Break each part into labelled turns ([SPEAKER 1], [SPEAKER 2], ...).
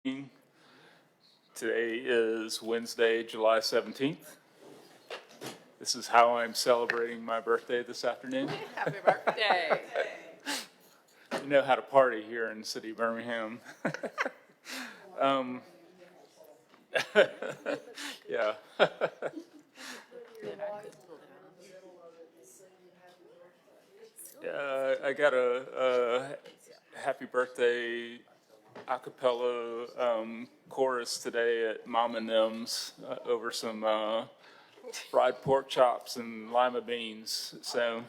[SPEAKER 1] Today is Wednesday, July 17th. This is how I'm celebrating my birthday this afternoon.
[SPEAKER 2] Happy birthday.
[SPEAKER 1] You know how to party here in the city of Birmingham. Yeah. I got a happy birthday a cappella chorus today at Mom and Them's over some fried pork chops and lima beans. So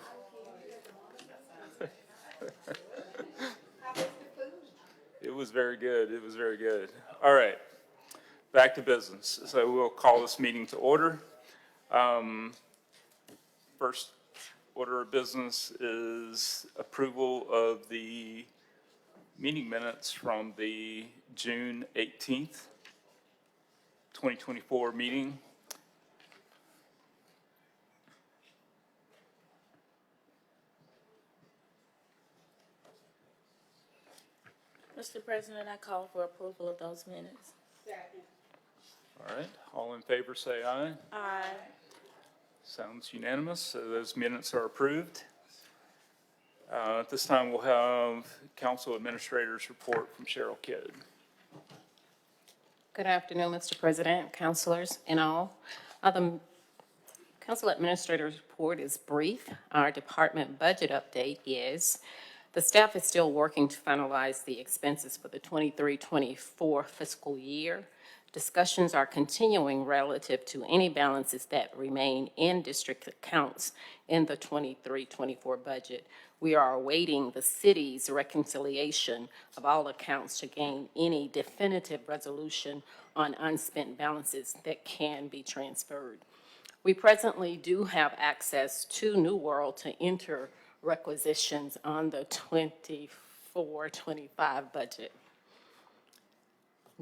[SPEAKER 1] it was very good. It was very good. All right, back to business. So we'll call this meeting to order. First order of business is approval of the meeting minutes from the June 18th, 2024 meeting.
[SPEAKER 2] Mr. President, I call for approval of those minutes.
[SPEAKER 1] All right, all in favor say aye.
[SPEAKER 2] Aye.
[SPEAKER 1] Sounds unanimous, so those minutes are approved. At this time, we'll have council administrators report from Cheryl Kidd.
[SPEAKER 3] Good afternoon, Mr. President, councilors, and all. The council administrator's report is brief. Our department budget update is the staff is still working to finalize the expenses for the 23-24 fiscal year. Discussions are continuing relative to any balances that remain in district accounts in the 23-24 budget. We are awaiting the city's reconciliation of all accounts to gain any definitive resolution on unspent balances that can be transferred. We presently do have access to New World to enter requisitions on the 24-25 budget.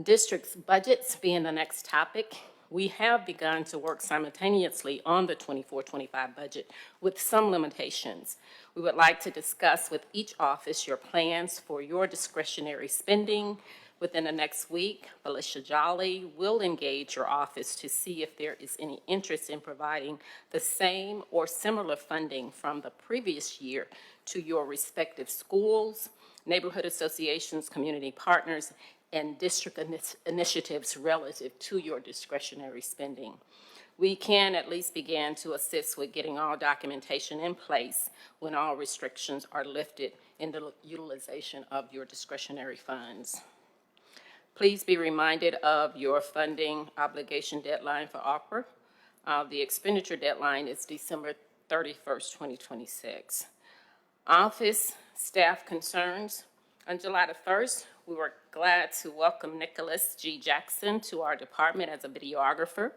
[SPEAKER 3] District's budgets being the next topic, we have begun to work simultaneously on the 24-25 budget with some limitations. We would like to discuss with each office your plans for your discretionary spending. Within the next week, Felicia Jolly will engage your office to see if there is any interest in providing the same or similar funding from the previous year to your respective schools, neighborhood associations, community partners, and district initiatives relative to your discretionary spending. We can at least begin to assist with getting all documentation in place when all restrictions are lifted in the utilization of your discretionary funds. Please be reminded of your funding obligation deadline for opera. The expenditure deadline is December 31st, 2026. Office staff concerns. On July the 1st, we were glad to welcome Nicholas G. Jackson to our department as a videographer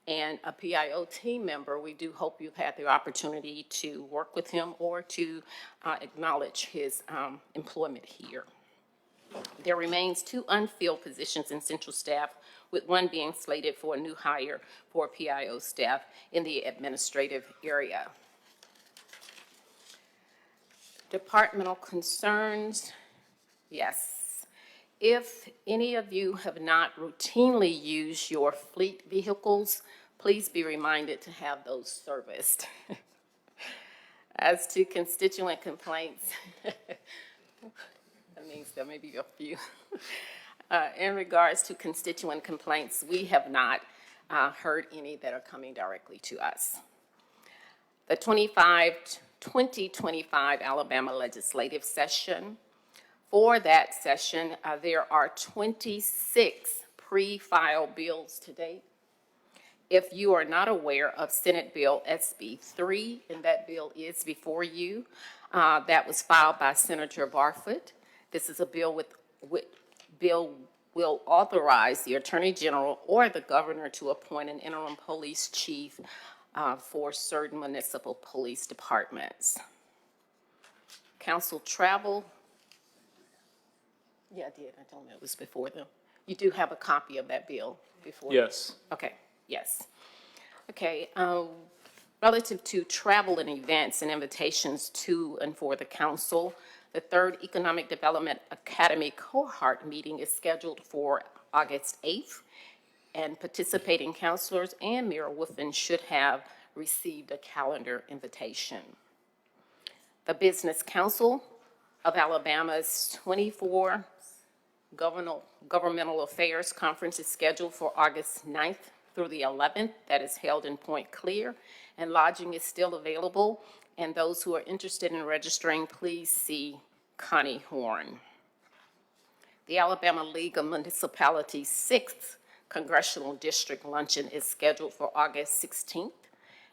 [SPEAKER 3] and a PIO team member. We do hope you've had the opportunity to work with him or to acknowledge his employment here. There remains 2 unfilled positions in central staff, with one being slated for a new hire for PIO staff in the administrative area. Departmental concerns. Yes. If any of you have not routinely used your fleet vehicles, please be reminded to have those serviced. As to constituent complaints, that means there may be a few. In regards to constituent complaints, we have not heard any that are coming directly to us. The 2025 Alabama legislative session. For that session, there are 26 pre-filed bills to date. If you are not aware of Senate Bill SB 3, and that bill is before you, that was filed by Senator Barfoot. This is a bill bill will authorize the Attorney General or the Governor to appoint an interim police chief for certain municipal police departments. Council travel. Yeah, I did. I told them it was before them. You do have a copy of that bill before?
[SPEAKER 1] Yes.
[SPEAKER 3] Okay, yes. Okay, relative to travel and events and invitations to and for the council, The third Economic Development Academy cohort meeting is scheduled for August 8th, and participating counselors and Mayor Wolfen should have received a calendar invitation. The Business Council of Alabama's 24 Governmental Affairs Conference is scheduled for August 9th through the 11th. That is held in Point Clear, and lodging is still available. And those who are interested in registering, please see Connie Horn. The Alabama League of Municipalities' 6th Congressional District Luncheon is scheduled for August 16th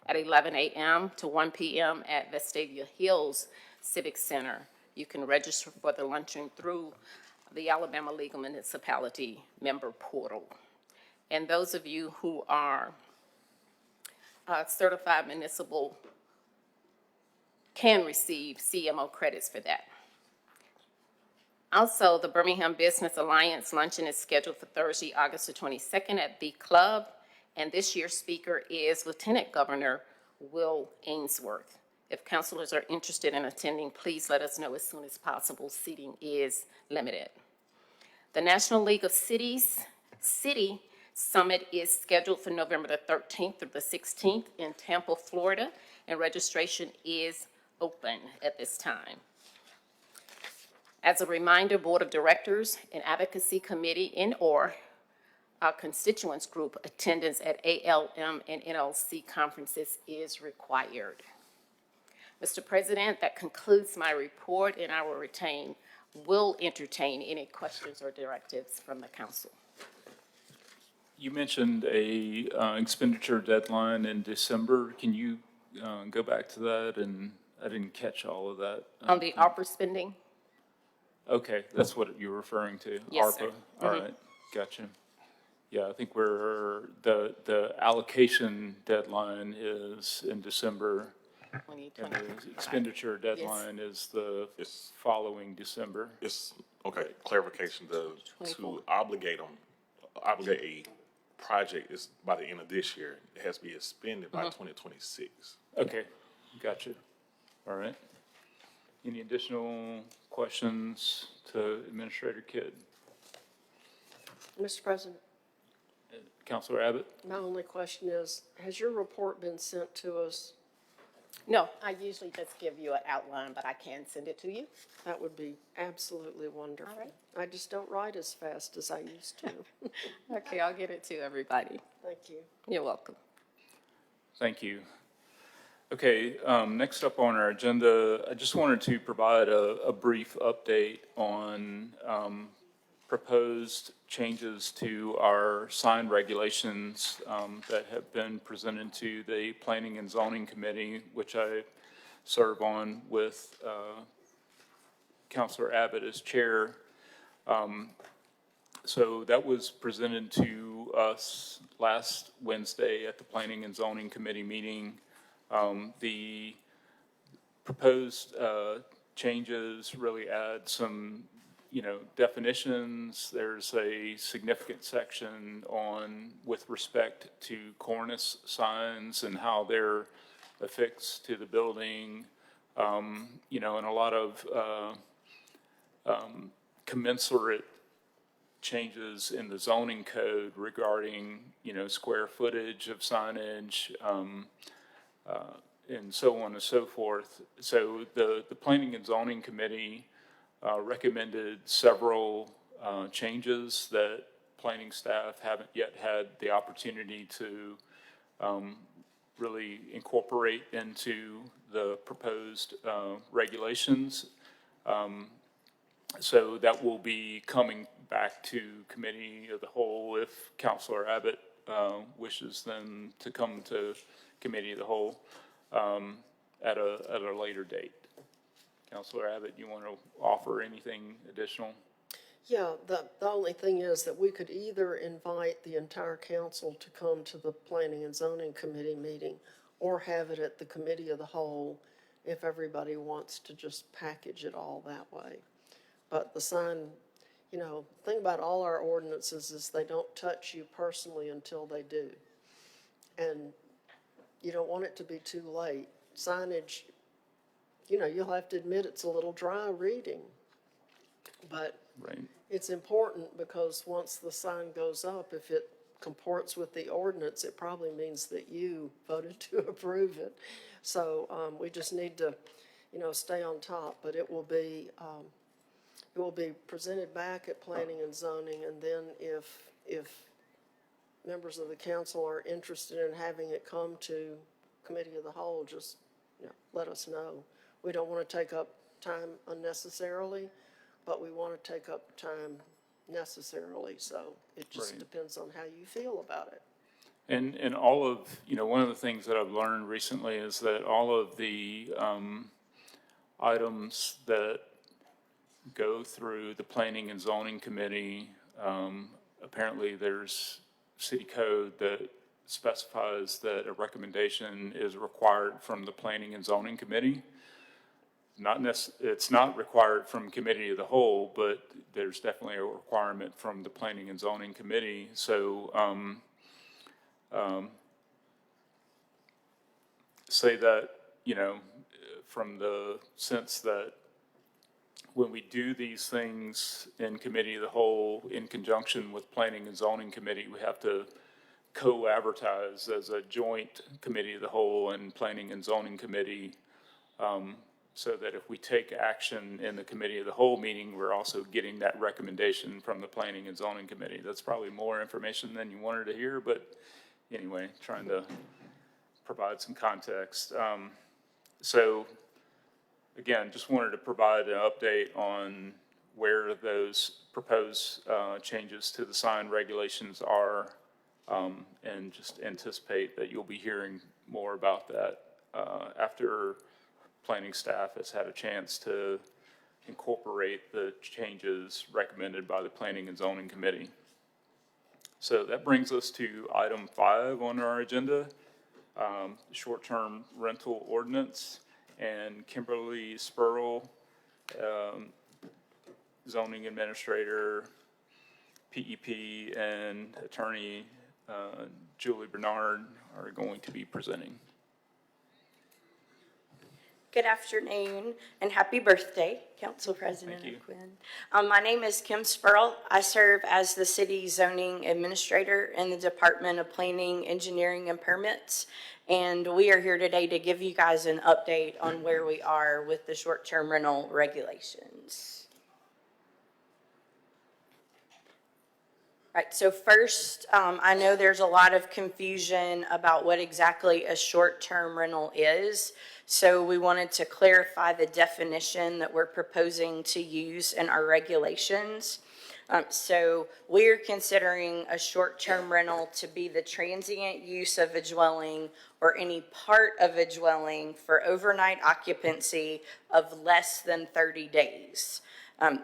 [SPEAKER 3] at 11 a.m. to 1 p.m. at Vestavia Hills Civic Center. You can register for the luncheon through the Alabama League of Municipality member portal. And those of you who are certified municipal can receive CMO credits for that. Also, the Birmingham Business Alliance luncheon is scheduled for Thursday, August the 22nd at the club, and this year's speaker is Lieutenant Governor Will Ainsworth. If councilors are interested in attending, please let us know as soon as possible. Seating is limited. The National League of Cities City Summit is scheduled for November the 13th through the 16th in Tampa, Florida, and registration is open at this time. As a reminder, Board of Directors and Advocacy Committee and/or our constituents group attendance at ALM and NLC conferences is required. Mr. President, that concludes my report, and I will entertain any questions or directives from the council.
[SPEAKER 1] You mentioned a expenditure deadline in December. Can you go back to that? And I didn't catch all of that.
[SPEAKER 3] On the ARPA spending?
[SPEAKER 1] Okay, that's what you're referring to?
[SPEAKER 3] Yes,
[SPEAKER 1] ARPA?
[SPEAKER 3] sir.
[SPEAKER 1] All right, gotcha. Yeah, I think the allocation deadline is in December, and
[SPEAKER 3] 2025.
[SPEAKER 1] the expenditure deadline is the
[SPEAKER 4] Yes.
[SPEAKER 1] following December.
[SPEAKER 4] It's, okay, clarification, to
[SPEAKER 3] 24.
[SPEAKER 4] obligate a project is by the end of this year. It has to be expended by 2026.
[SPEAKER 1] Okay, gotcha. All right. Any additional questions to Administrator Kidd?
[SPEAKER 5] Mr. President,
[SPEAKER 1] Counselor Abbott?
[SPEAKER 5] my only question is, has your report been sent to us?
[SPEAKER 3] No, I usually just give you an outline, but I can send it to you.
[SPEAKER 5] That would be absolutely wonderful.
[SPEAKER 3] All right.
[SPEAKER 5] I just don't write as fast as I used to.
[SPEAKER 3] Okay, I'll get it to everybody.
[SPEAKER 5] Thank you.
[SPEAKER 3] You're welcome.
[SPEAKER 1] Thank you. Okay, next up on our agenda, I just wanted to provide a brief update on proposed changes to our sign regulations that have been presented to the Planning and Zoning Committee, which I serve on with Councilor Abbott as chair. So that was presented to us last Wednesday at the Planning and Zoning Committee meeting. The proposed changes really add some, definitions. There's a significant section with respect to cornice signs and how they're affixed to the building, and a lot of commensurate changes in the zoning code regarding, square footage of signage, and so on and so forth. So the Planning and Zoning Committee recommended several changes that planning staff haven't yet had the opportunity to really incorporate into the proposed regulations. So that will be coming back to Committee of the Whole if Councilor Abbott wishes them to come to Committee of the Whole at a later date. Councilor Abbott, you want to offer anything additional?
[SPEAKER 5] Yeah, the only thing is that we could either invite the entire council to come to the Planning and Zoning Committee meeting or have it at the Committee of the Whole if everybody wants to just package it all that way. But the sign, the thing about all our ordinances is they don't touch you personally until they do. And you don't want it to be too late. Signage you'll have to admit it's a little dry reading. But
[SPEAKER 1] Right.
[SPEAKER 5] it's important because once the sign goes up, if it comports with the ordinance, it probably means that you voted to approve it. So, we just need to, stay on top, but it will be presented back at planning and zoning, and then if members of the council are interested in having it come to committee of the whole, just, let us know. We don't want to take up time unnecessarily, but we want to take up time necessarily, so it just
[SPEAKER 1] Right.
[SPEAKER 5] depends on how you feel about it.
[SPEAKER 1] And all of, one of the things that I've learned recently is that all of the items that go through the Planning and Zoning Committee, apparently there's city code that specifies that a recommendation is required from the Planning and Zoning Committee. It's not required from Committee of the Whole, but there's definitely a requirement from the Planning and Zoning Committee. So, say that, from the sense that when we do these things in Committee of the Whole in conjunction with Planning and Zoning Committee, we have to co-advertise as a joint Committee of the Whole and Planning and Zoning Committee, so that if we take action in the Committee of the Whole meeting, we're also getting that recommendation from the Planning and Zoning Committee. That's probably more information than you wanted to hear, but anyway, trying to provide some context. So, again, just wanted to provide an update on where those proposed changes to the sign regulations are, and just anticipate that you'll be hearing more about that after planning staff has had a chance to incorporate the changes recommended by the Planning and Zoning Committee. So that brings us to item 5 on our agenda, short-term rental ordinance, and Kimberly Spurl, zoning administrator, PEP, and attorney Julie Bernard are going to be presenting.
[SPEAKER 6] Good afternoon and happy birthday, Council President
[SPEAKER 1] Thank you.
[SPEAKER 6] Quinn. My name is Kim Spurl. I serve as the city zoning administrator in the Department of Planning, Engineering, and Permits. And we are here today to give you guys an update on where we are with the short-term rental regulations. Right, so first, I know there's a lot of confusion about what exactly a short-term rental is. So we wanted to clarify the definition that we're proposing to use in our regulations. So we're considering a short-term rental to be the transient use of a dwelling or any part of a dwelling for overnight occupancy of less than 30 days.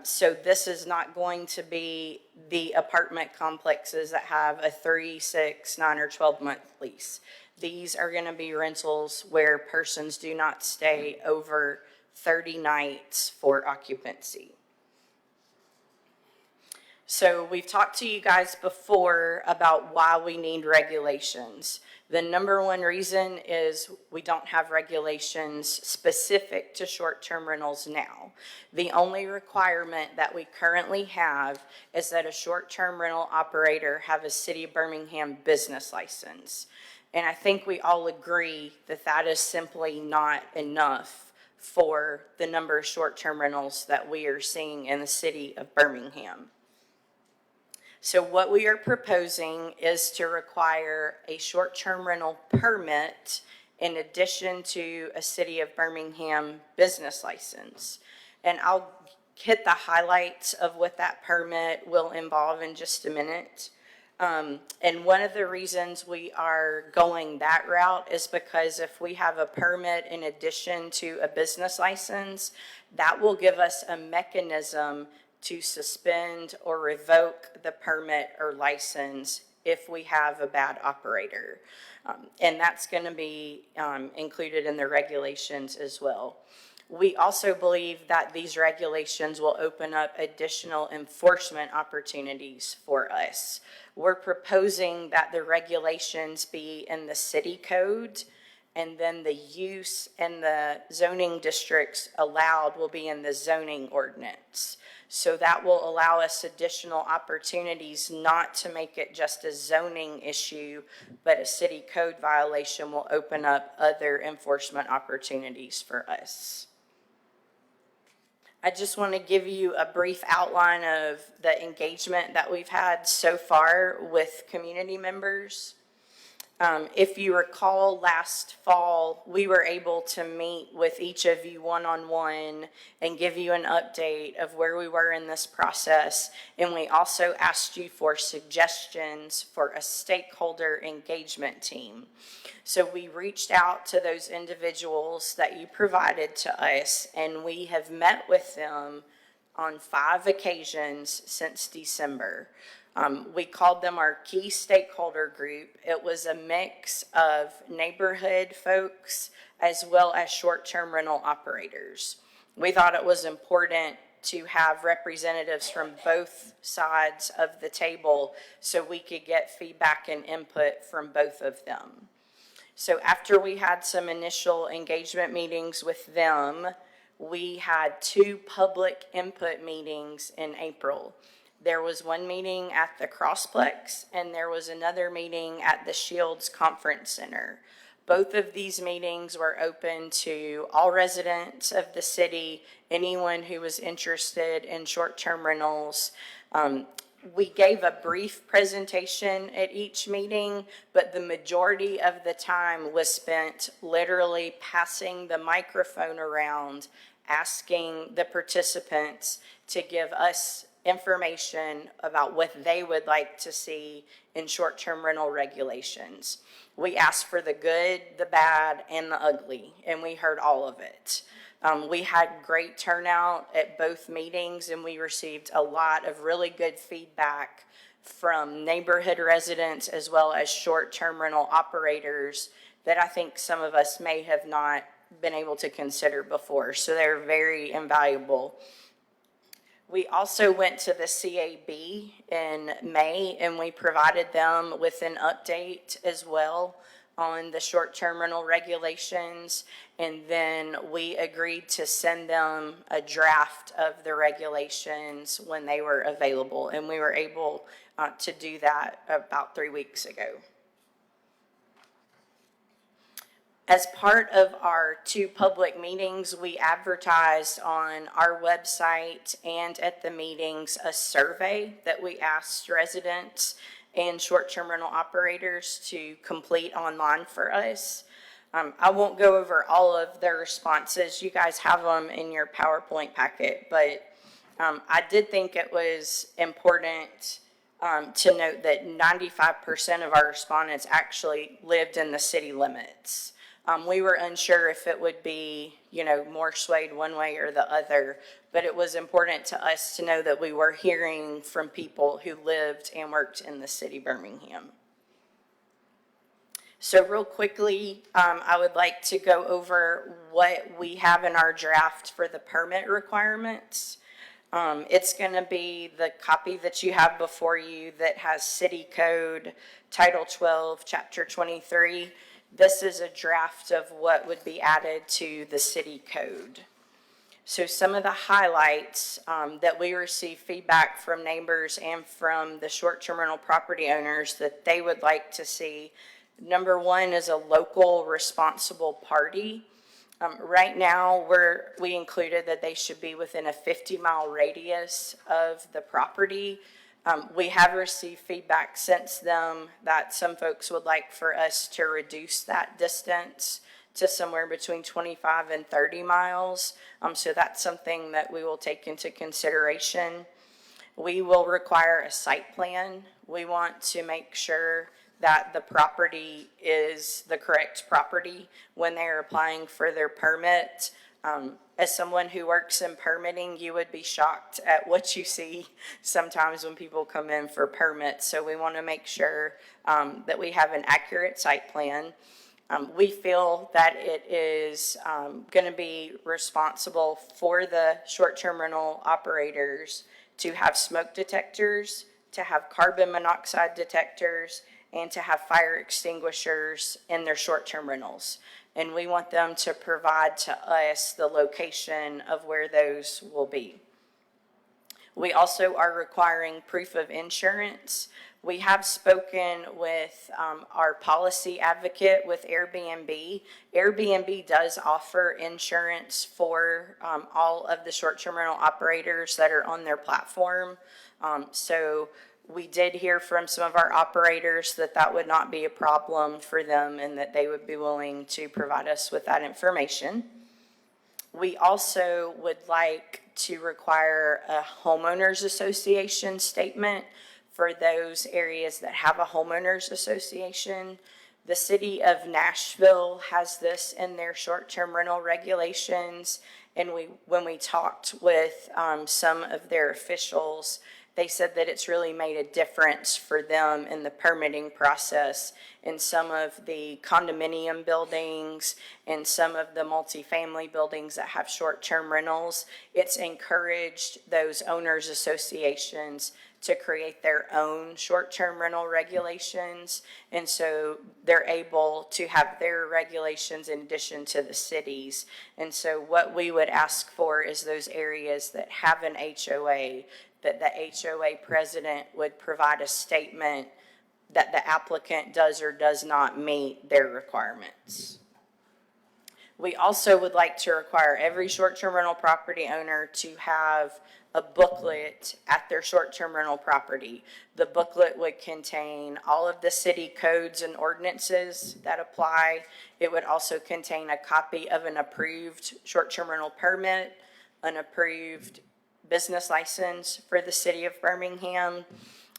[SPEAKER 6] So this is not going to be the apartment complexes that have a 3, 6, 9, or 12-month lease. These are going to be rentals where persons do not stay over 30 nights for occupancy. So we've talked to you guys before about why we need regulations. The number one reason is we don't have regulations specific to short-term rentals now. The only requirement that we currently have is that a short-term rental operator have a City of Birmingham business license. And I think we all agree that that is simply not enough for the number of short-term rentals that we are seeing in the City of Birmingham. So what we are proposing is to require a short-term rental permit in addition to a City of Birmingham business license. And I'll hit the highlights of what that permit will involve in just a minute. And one of the reasons we are going that route is because if we have a permit in addition to a business license, that will give us a mechanism to suspend or revoke the permit or license if we have a bad operator. And that's going to be included in the regulations as well. We also believe that these regulations will open up additional enforcement opportunities for us. We're proposing that the regulations be in the city code and then the use and the zoning districts allowed will be in the zoning ordinance. So that will allow us additional opportunities not to make it just a zoning issue, but a city code violation will open up other enforcement opportunities for us. I just want to give you a brief outline of the engagement that we've had so far with community members. If you recall, last fall, we were able to meet with each of you one-on-one and give you an update of where we were in this process. And we also asked you for suggestions for a stakeholder engagement team. So we reached out to those individuals that you provided to us, and we have met with them on 5 occasions since December. We called them our key stakeholder group. It was a mix of neighborhood folks as well as short-term rental operators. We thought it was important to have representatives from both sides of the table so we could get feedback and input from both of them. So after we had some initial engagement meetings with them, we had 2 public input meetings in April. There was one meeting at the Crossplex, and there was another meeting at the Shields Conference Center. Both of these meetings were open to all residents of the city, anyone who was interested in short-term rentals. We gave a brief presentation at each meeting, but the majority of the time was spent literally passing the microphone around, asking the participants to give us information about what they would like to see in short-term rental regulations. We asked for the good, the bad, and the ugly, and we heard all of it. We had great turnout at both meetings, and we received a lot of really good feedback from neighborhood residents as well as short-term rental operators that I think some of us may have not been able to consider before. So they're very invaluable. We also went to the CAB in May, and we provided them with an update as well on the short-term rental regulations, and then we agreed to send them a draft of the regulations when they were available, and we were able to do that about 3 weeks ago. As part of our 2 public meetings, we advertised on our website and at the meetings a survey that we asked residents and short-term rental operators to complete online for us. I won't go over all of their responses. You guys have them in your PowerPoint packet, but I did think it was important to note that 95% of our respondents actually lived in the city limits. We were unsure if it would be, more swayed one way or the other, but it was important to us to know that we were hearing from people who lived and worked in the city of Birmingham. So real quickly, I would like to go over what we have in our draft for the permit requirements. It's going to be the copy that you have before you that has City Code, Title 12, Chapter 23. This is a draft of what would be added to the city code. So some of the highlights that we receive feedback from neighbors and from the short-term rental property owners that they would like to see. Number 1 is a local responsible party. Right now, we included that they should be within a 50-mile radius of the property. We have received feedback since then that some folks would like for us to reduce that distance to somewhere between 25 and 30 miles. So that's something that we will take into consideration. We will require a site plan. We want to make sure that the property is the correct property when they're applying for their permit. As someone who works in permitting, you would be shocked at what you see sometimes when people come in for permits. So we want to make sure that we have an accurate site plan. We feel that it is going to be responsible for the short-term rental operators to have smoke detectors, to have carbon monoxide detectors, and to have fire extinguishers in their short-term rentals. And we want them to provide to us the location of where those will be. We also are requiring proof of insurance. We have spoken with our policy advocate with Airbnb. Airbnb does offer insurance for all of the short-term rental operators that are on their platform. So we did hear from some of our operators that that would not be a problem for them and that they would be willing to provide us with that information. We also would like to require a homeowners association statement for those areas that have a homeowners association. The city of Nashville has this in their short-term rental regulations. And when we talked with some of their officials, they said that it's really made a difference for them in the permitting process in some of the condominium buildings and some of the multifamily buildings that have short-term rentals. It's encouraged those owners associations to create their own short-term rental regulations. And so they're able to have their regulations in addition to the cities. And so what we would ask for is those areas that have an HOA, that the HOA president would provide a statement that the applicant does or does not meet their requirements. We also would like to require every short-term rental property owner to have a booklet at their short-term rental property. The booklet would contain all of the city codes and ordinances that apply. It would also contain a copy of an approved short-term rental permit, an approved business license for the city of Birmingham.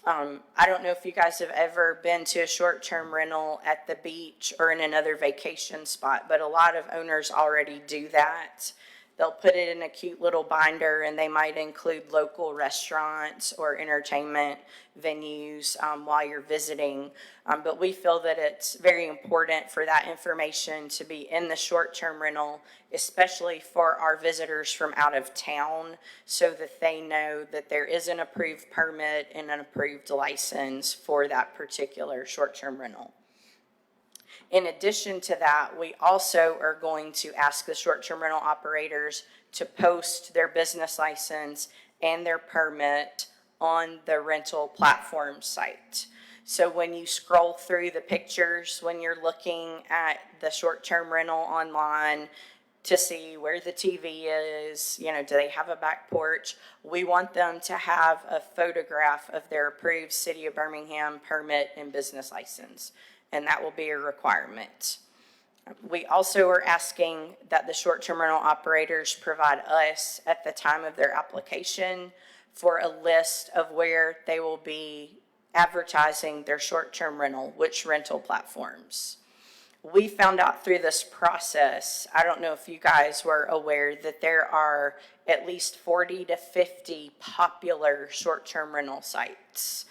[SPEAKER 6] I don't know if you guys have ever been to a short-term rental at the beach or in another vacation spot, but a lot of owners already do that. They'll put it in a cute little binder, and they might include local restaurants or entertainment venues while you're visiting. But we feel that it's very important for that information to be in the short-term rental, especially for our visitors from out of town, so that they know that there is an approved permit and an approved license for that particular short-term rental. In addition to that, we also are going to ask the short-term rental operators to post their business license and their permit on the rental platform site. So when you scroll through the pictures, when you're looking at the short-term rental online to see where the TV is, do they have a back porch? We want them to have a photograph of their approved City of Birmingham permit and business license, and that will be a requirement. We also are asking that the short-term rental operators provide us at the time of their application for a list of where they will be advertising their short-term rental, which rental platforms. We found out through this process, I don't know if you guys were aware, that there are at least 40 to 50 popular short-term rental sites.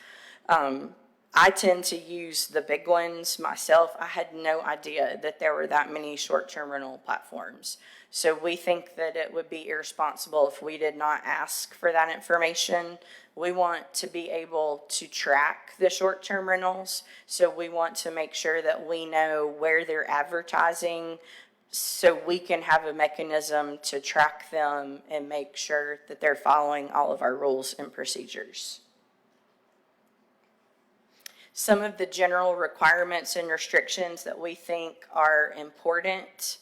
[SPEAKER 6] I tend to use the big ones myself. I had no idea that there were that many short-term rental platforms. So we think that it would be irresponsible if we did not ask for that information. We want to be able to track the short-term rentals. So we want to make sure that we know where they're advertising so we can have a mechanism to track them and make sure that they're following all of our rules and procedures. Some of the general requirements and restrictions that we think are important.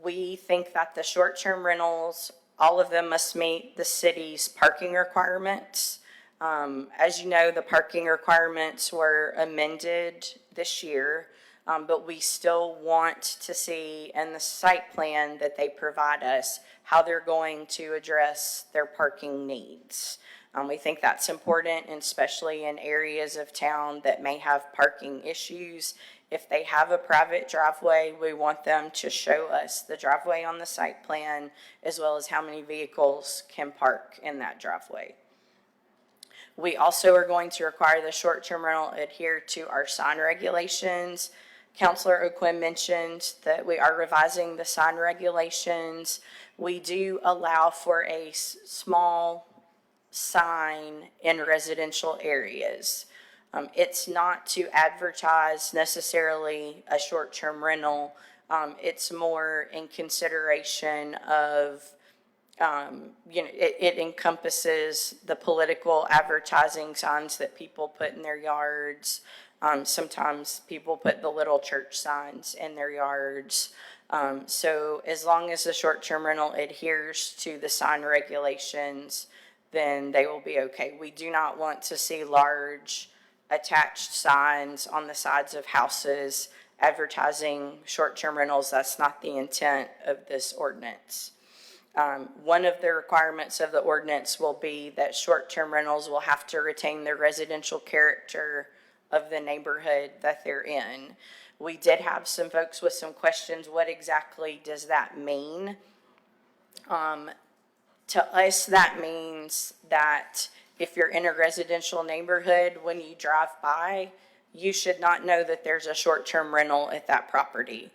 [SPEAKER 6] We think that the short-term rentals, all of them must meet the city's parking requirements. As you know, the parking requirements were amended this year, but we still want to see in the site plan that they provide us how they're going to address their parking needs. We think that's important, and especially in areas of town that may have parking issues. If they have a private driveway, we want them to show us the driveway on the site plan, as well as how many vehicles can park in that driveway. We also are going to require the short-term rental adhere to our sign regulations. Councilor O'Quinn mentioned that we are revising the sign regulations. We do allow for a small sign in residential areas. It's not to advertise necessarily a short-term rental. It's more in consideration of, it encompasses the political advertising signs that people put in their yards. Sometimes people put the little church signs in their yards. So as long as the short-term rental adheres to the sign regulations, then they will be okay. We do not want to see large attached signs on the sides of houses advertising short-term rentals. That's not the intent of this ordinance. One of the requirements of the ordinance will be that short-term rentals will have to retain their residential character of the neighborhood that they're in. We did have some folks with some questions. What exactly does that mean? To us, that means that if you're in a residential neighborhood, when you drive by, you should not know that there's a short-term rental at that property.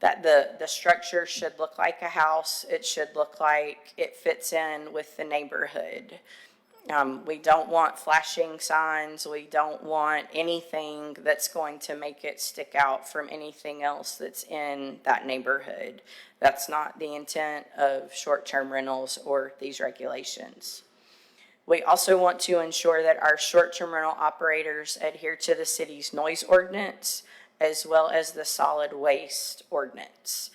[SPEAKER 6] That the structure should look like a house. It should look like it fits in with the neighborhood. We don't want flashing signs. We don't want anything that's going to make it stick out from anything else that's in that neighborhood. That's not the intent of short-term rentals or these regulations. We also want to ensure that our short-term rental operators adhere to the city's noise ordinance as well as the solid waste ordinance.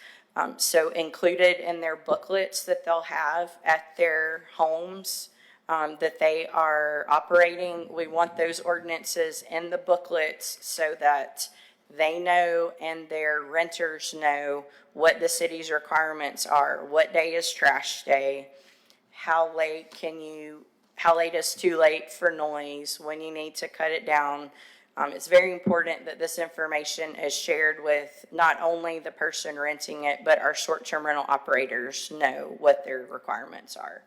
[SPEAKER 6] So included in their booklets that they'll have at their homes that they are operating, we want those ordinances in the booklets so that they know and their renters know what the city's requirements are. What day is trash day? How late is too late for noise? When you need to cut it down? It's very important that this information is shared with not only the person renting it, but our short-term rental operators know what their requirements are.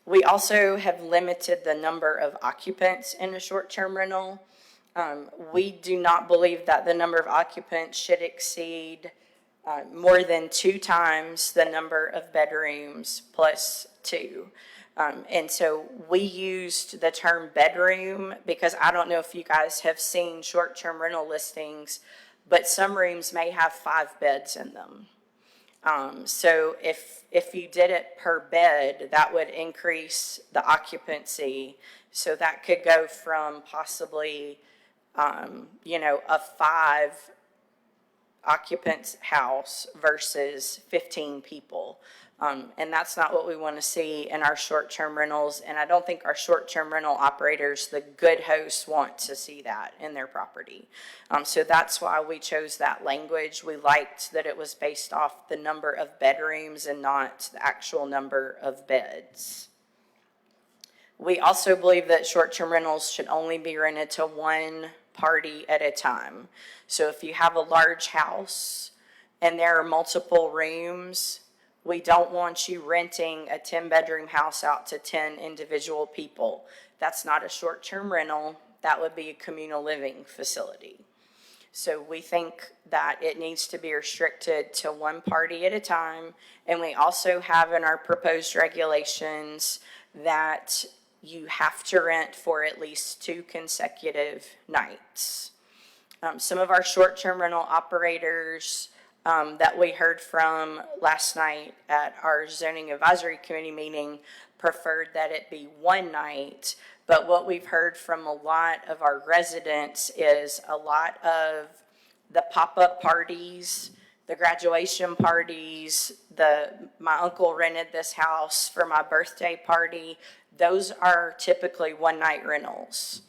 [SPEAKER 6] We also have limited the number of occupants in a short-term rental. We do not believe that the number of occupants should exceed more than 2 times the number of bedrooms plus 2. And so we used the term bedroom because I don't know if you guys have seen short-term rental listings, but some rooms may have 5 beds in them. So if you did it per bed, that would increase the occupancy. So that could go from possibly, a 5 occupants house versus 15 people. And that's not what we want to see in our short-term rentals. And I don't think our short-term rental operators, the good hosts, want to see that in their property. So that's why we chose that language. We liked that it was based off the number of bedrooms and not the actual number of beds. We also believe that short-term rentals should only be rented to one party at a time. So if you have a large house and there are multiple rooms, we don't want you renting a 10-bedroom house out to 10 individual people. That's not a short-term rental. That would be a communal living facility. So we think that it needs to be restricted to one party at a time. And we also have in our proposed regulations that you have to rent for at least 2 consecutive nights. Some of our short-term rental operators that we heard from last night at our zoning advisory committee meeting preferred that it be one night. But what we've heard from a lot of our residents is a lot of the pop-up parties, the graduation parties, my uncle rented this house for my birthday party. Those are typically one-night rentals.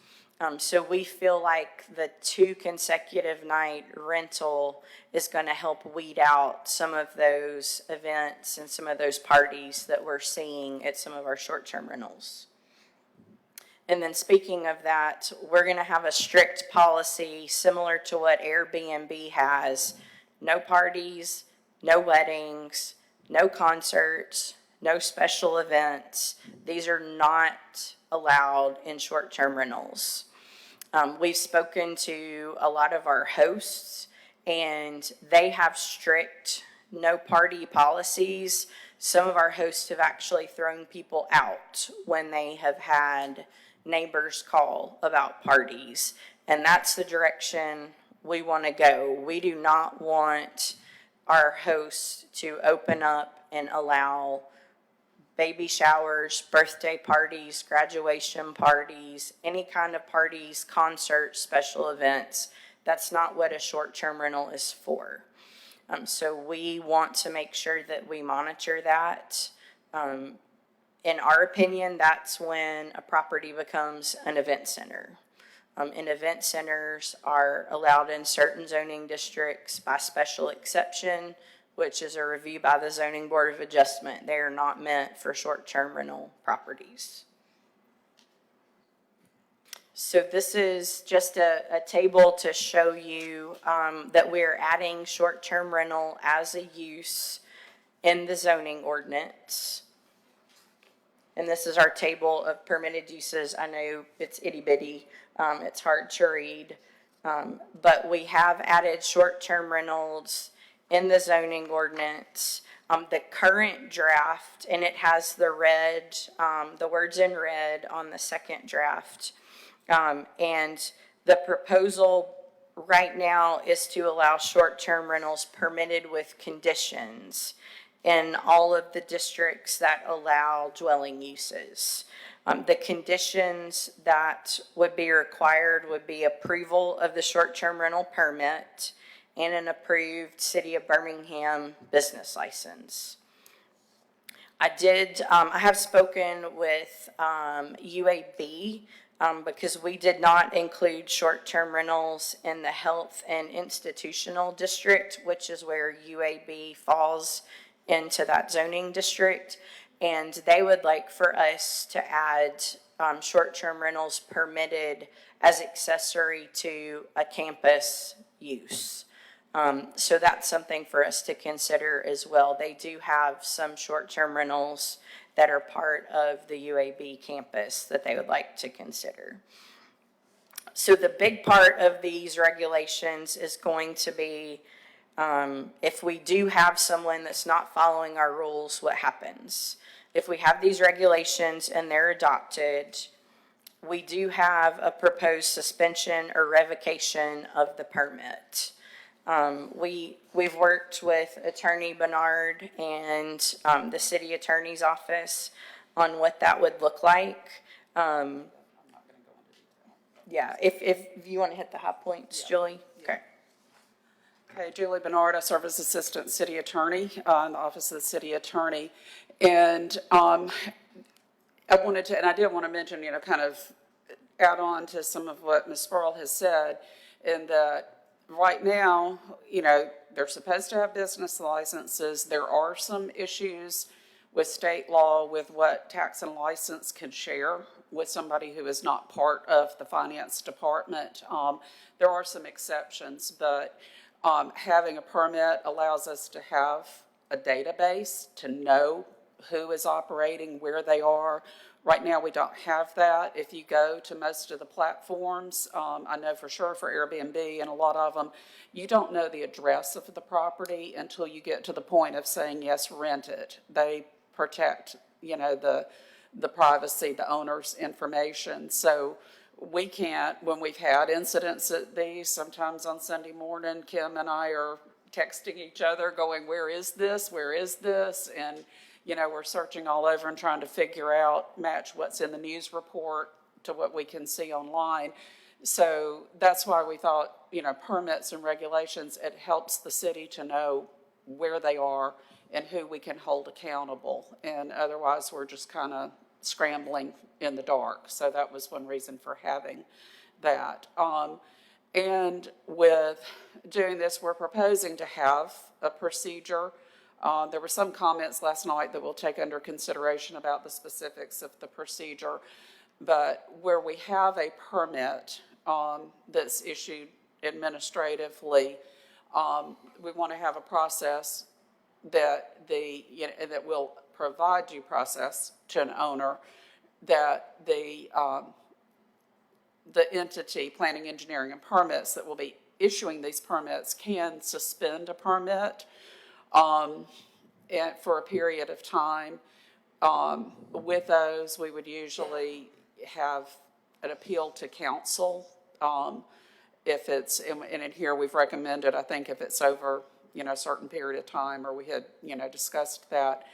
[SPEAKER 6] So we feel like the 2 consecutive night rental is going to help weed out some of those events and some of those parties that we're seeing at some of our short-term rentals. And then speaking of that, we're going to have a strict policy similar to what Airbnb has. No parties, no weddings, no concerts, no special events. These are not allowed in short-term rentals. We've spoken to a lot of our hosts, and they have strict no party policies. Some of our hosts have actually thrown people out when they have had neighbors call about parties. And that's the direction we want to go. We do not want our hosts to open up and allow baby showers, birthday parties, graduation parties, any kind of parties, concerts, special events. That's not what a short-term rental is for. So we want to make sure that we monitor that. In our opinion, that's when a property becomes an event center. And event centers are allowed in certain zoning districts by special exception, which is a review by the Zoning Board of Adjustment. They are not meant for short-term rental properties. So this is just a table to show you that we're adding short-term rental as a use in the zoning ordinance. And this is our table of permitted uses. I know it's itty-bitty, it's hard to read, but we have added short-term rentals in the zoning ordinance. The current draft, and it has the red, the words in red on the second draft. And the proposal right now is to allow short-term rentals permitted with conditions in all of the districts that allow dwelling uses. The conditions that would be required would be approval of the short-term rental permit and an approved City of Birmingham business license. I have spoken with UAB because we did not include short-term rentals in the health and institutional district, which is where UAB falls into that zoning district. And they would like for us to add short-term rentals permitted as accessory to a campus use. So that's something for us to consider as well. They do have some short-term rentals that are part of the UAB campus that they would like to consider. So the big part of these regulations is going to be if we do have someone that's not following our rules, what happens? If we have these regulations and they're adopted, we do have a proposed suspension or revocation of the permit. We've worked with Attorney Bernard and the City Attorney's Office on what that would look like. Yeah, if you want to hit the high points, Julie. Okay.
[SPEAKER 7] Okay, Julie Bernard, I serve as Assistant City Attorney in the Office of the City Attorney. And I did want to mention, kind of add on to some of what Ms. Sparrow has said, in that right now, they're supposed to have business licenses. There are some issues with state law with what tax and license can share with somebody who is not part of the finance department. There are some exceptions, but having a permit allows us to have a database to know who is operating, where they are. Right now, we don't have that. If you go to most of the platforms, I know for sure for Airbnb and a lot of them, you don't know the address of the property until you get to the point of saying, yes, rent it. They protect, the privacy, the owner's information. So we can't, when we've had incidents at these, sometimes on Sunday morning, Kim and I are texting each other going, where is this? Where is this? And we're searching all over and trying to match what's in the news report to what we can see online. So that's why we thought, permits and regulations, it helps the city to know where they are and who we can hold accountable. And otherwise, we're just kind of scrambling in the dark. So that was one reason for having that. And with doing this, we're proposing to have a procedure. There were some comments last night that we'll take under consideration about the specifics of the procedure, but where we have a permit that's issued administratively, we want to have a process that that will provide due process to an owner, that the entity, planning, engineering, and permits that will be issuing these permits can suspend a permit and for a period of time. With those, we would usually have an appeal to council. If it's, and in here we've recommended, I think if it's over, a certain period of time, or we had, discussed that,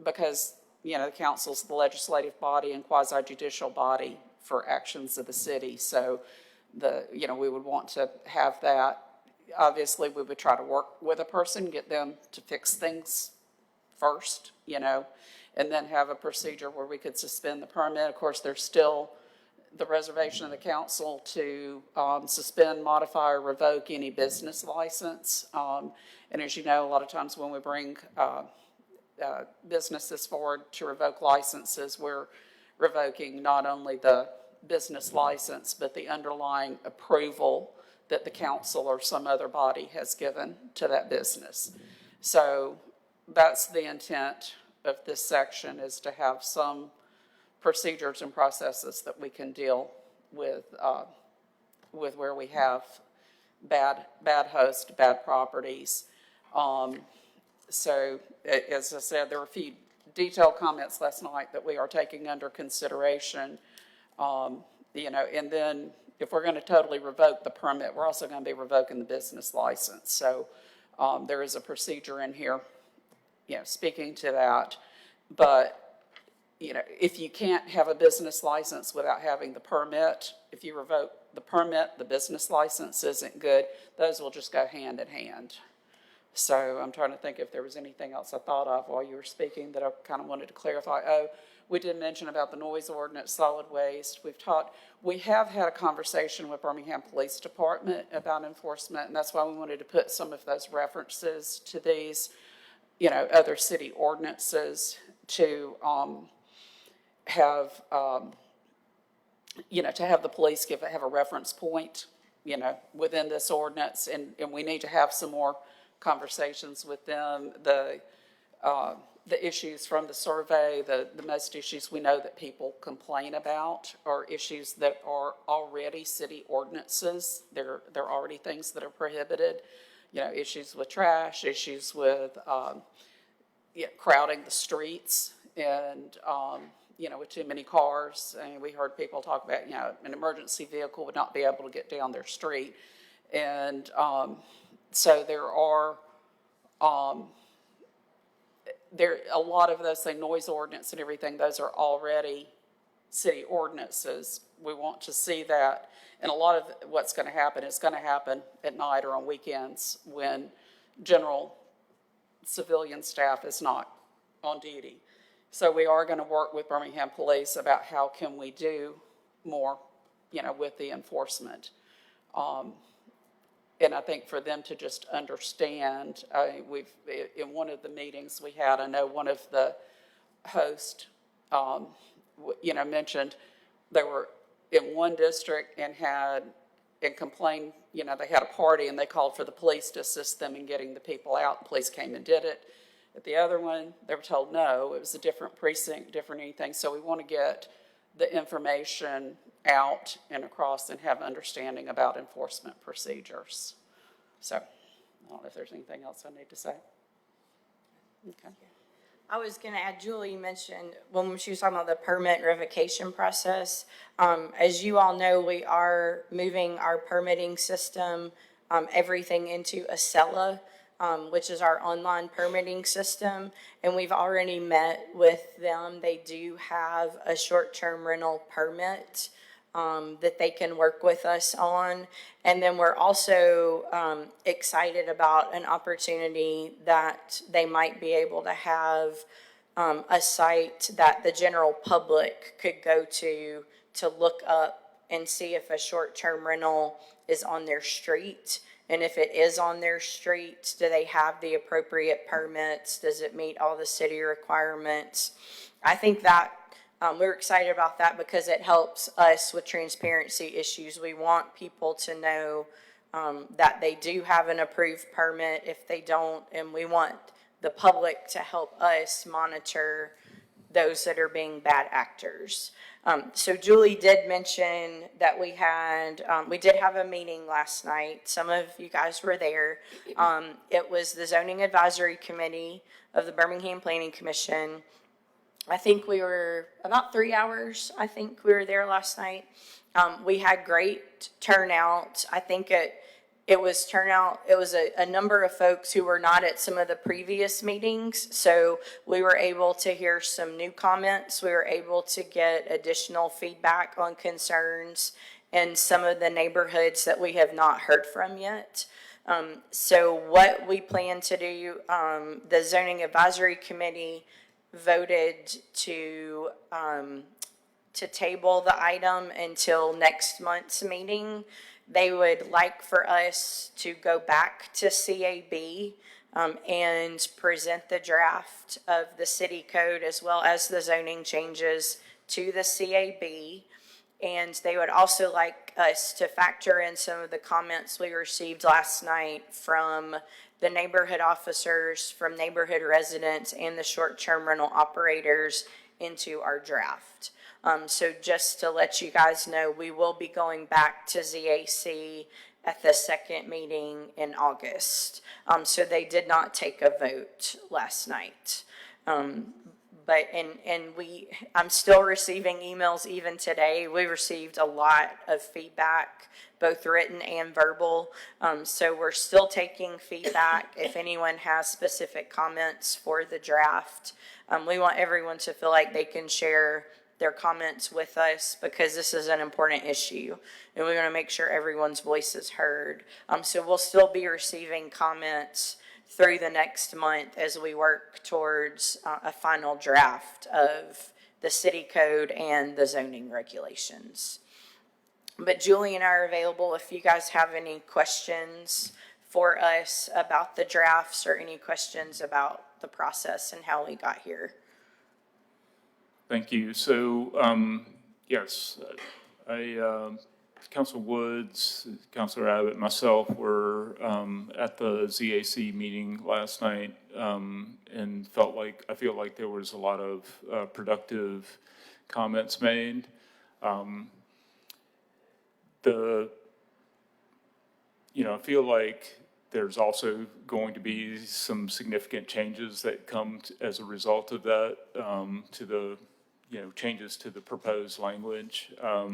[SPEAKER 7] because, the council's the legislative body and quasi judicial body for actions of the city. So we would want to have that. Obviously, we would try to work with a person, get them to fix things first, and then have a procedure where we could suspend the permit. Of course, there's still the reservation of the council to suspend, modify, or revoke any business license. And as you know, a lot of times when we bring businesses forward to revoke licenses, we're revoking not only the business license, but the underlying approval that the council or some other body has given to that business. So that's the intent of this section, is to have some procedures and processes that we can deal with where we have bad hosts, bad properties. So as I said, there were a few detailed comments last night that we are taking under consideration. And then if we're going to totally revoke the permit, we're also going to be revoking the business license. So there is a procedure in here, speaking to that. But if you can't have a business license without having the permit, if you revoke the permit, the business license isn't good, those will just go hand in hand. So I'm trying to think if there was anything else I thought of while you were speaking that I kind of wanted to clarify. Oh, we did mention about the noise ordinance, solid waste. We have had a conversation with Birmingham Police Department about enforcement, and that's why we wanted to put some of those references to these, other city ordinances to have, to have the police have a reference point, within this ordinance, and we need to have some more conversations with them. The issues from the survey, the most issues we know that people complain about are issues that are already city ordinances. They're already things that are prohibited, issues with trash, issues with crowding the streets, and with too many cars. I mean, we heard people talk about, an emergency vehicle would not be able to get down their street. And so there are a lot of those, say, noise ordinance and everything, those are already city ordinances. We want to see that. And a lot of what's going to happen is going to happen at night or on weekends when general civilian staff is not on duty. So we are going to work with Birmingham Police about how can we do more, with the enforcement. And I think for them to just understand, in one of the meetings we had, I know one of the hosts, mentioned they were in one district and complained, they had a party and they called for the police to assist them in getting the people out. The police came and did it. At the other one, they were told no, it was a different precinct, different anything. So we want to get the information out and across and have understanding about enforcement procedures. So I don't know if there's anything else I need to say. Okay.
[SPEAKER 6] I was going to add, Julie mentioned when she was talking about the permit revocation process. As you all know, we are moving our permitting system, everything into Acela, which is our online permitting system. And we've already met with them. They do have a short-term rental permit that they can work with us on. And then we're also excited about an opportunity that they might be able to have a site that the general public could go to look up and see if a short-term rental is on their street. And if it is on their street, do they have the appropriate permits? Does it meet all the city requirements? I think that we're excited about that because it helps us with transparency issues. We want people to know that they do have an approved permit if they don't, and we want the public to help us monitor those that are being bad actors. So Julie did mention that we did have a meeting last night. Some of you guys were there. It was the Zoning Advisory Committee of the Birmingham Planning Commission. I think we were about 3 hours. I think we were there last night. We had great turnout. I think it was turnout. It was a number of folks who were not at some of the previous meetings. So we were able to hear some new comments. We were able to get additional feedback on concerns in some of the neighborhoods that we have not heard from yet. So what we plan to do, the zoning advisory committee voted to table the item until next month's meeting. They would like for us to go back to CAB and present the draft of the city code as well as the zoning changes to the CAB. And they would also like us to factor in some of the comments we received last night from the neighborhood officers, from neighborhood residents, and the short-term rental operators into our draft. So just to let you guys know, we will be going back to ZAC at the second meeting in August. So they did not take a vote last night. But I'm still receiving emails even today. We received a lot of feedback, both written and verbal. So we're still taking feedback. If anyone has specific comments for the draft, we want everyone to feel like they can share their comments with us because this is an important issue and we want to make sure everyone's voice is heard. So we'll still be receiving comments through the next month as we work towards a final draft of the city code and the zoning regulations. But Julie and I are available if you guys have any questions for us about the drafts or any questions about the process and how we got here.
[SPEAKER 1] Thank you. So, yes, Councilor Woods, Councilor Abbott, myself were at the ZAC meeting last night and I feel like there was a lot of productive comments made. I feel like there's also going to be some significant changes that come as a result of that to the changes to the proposed language. I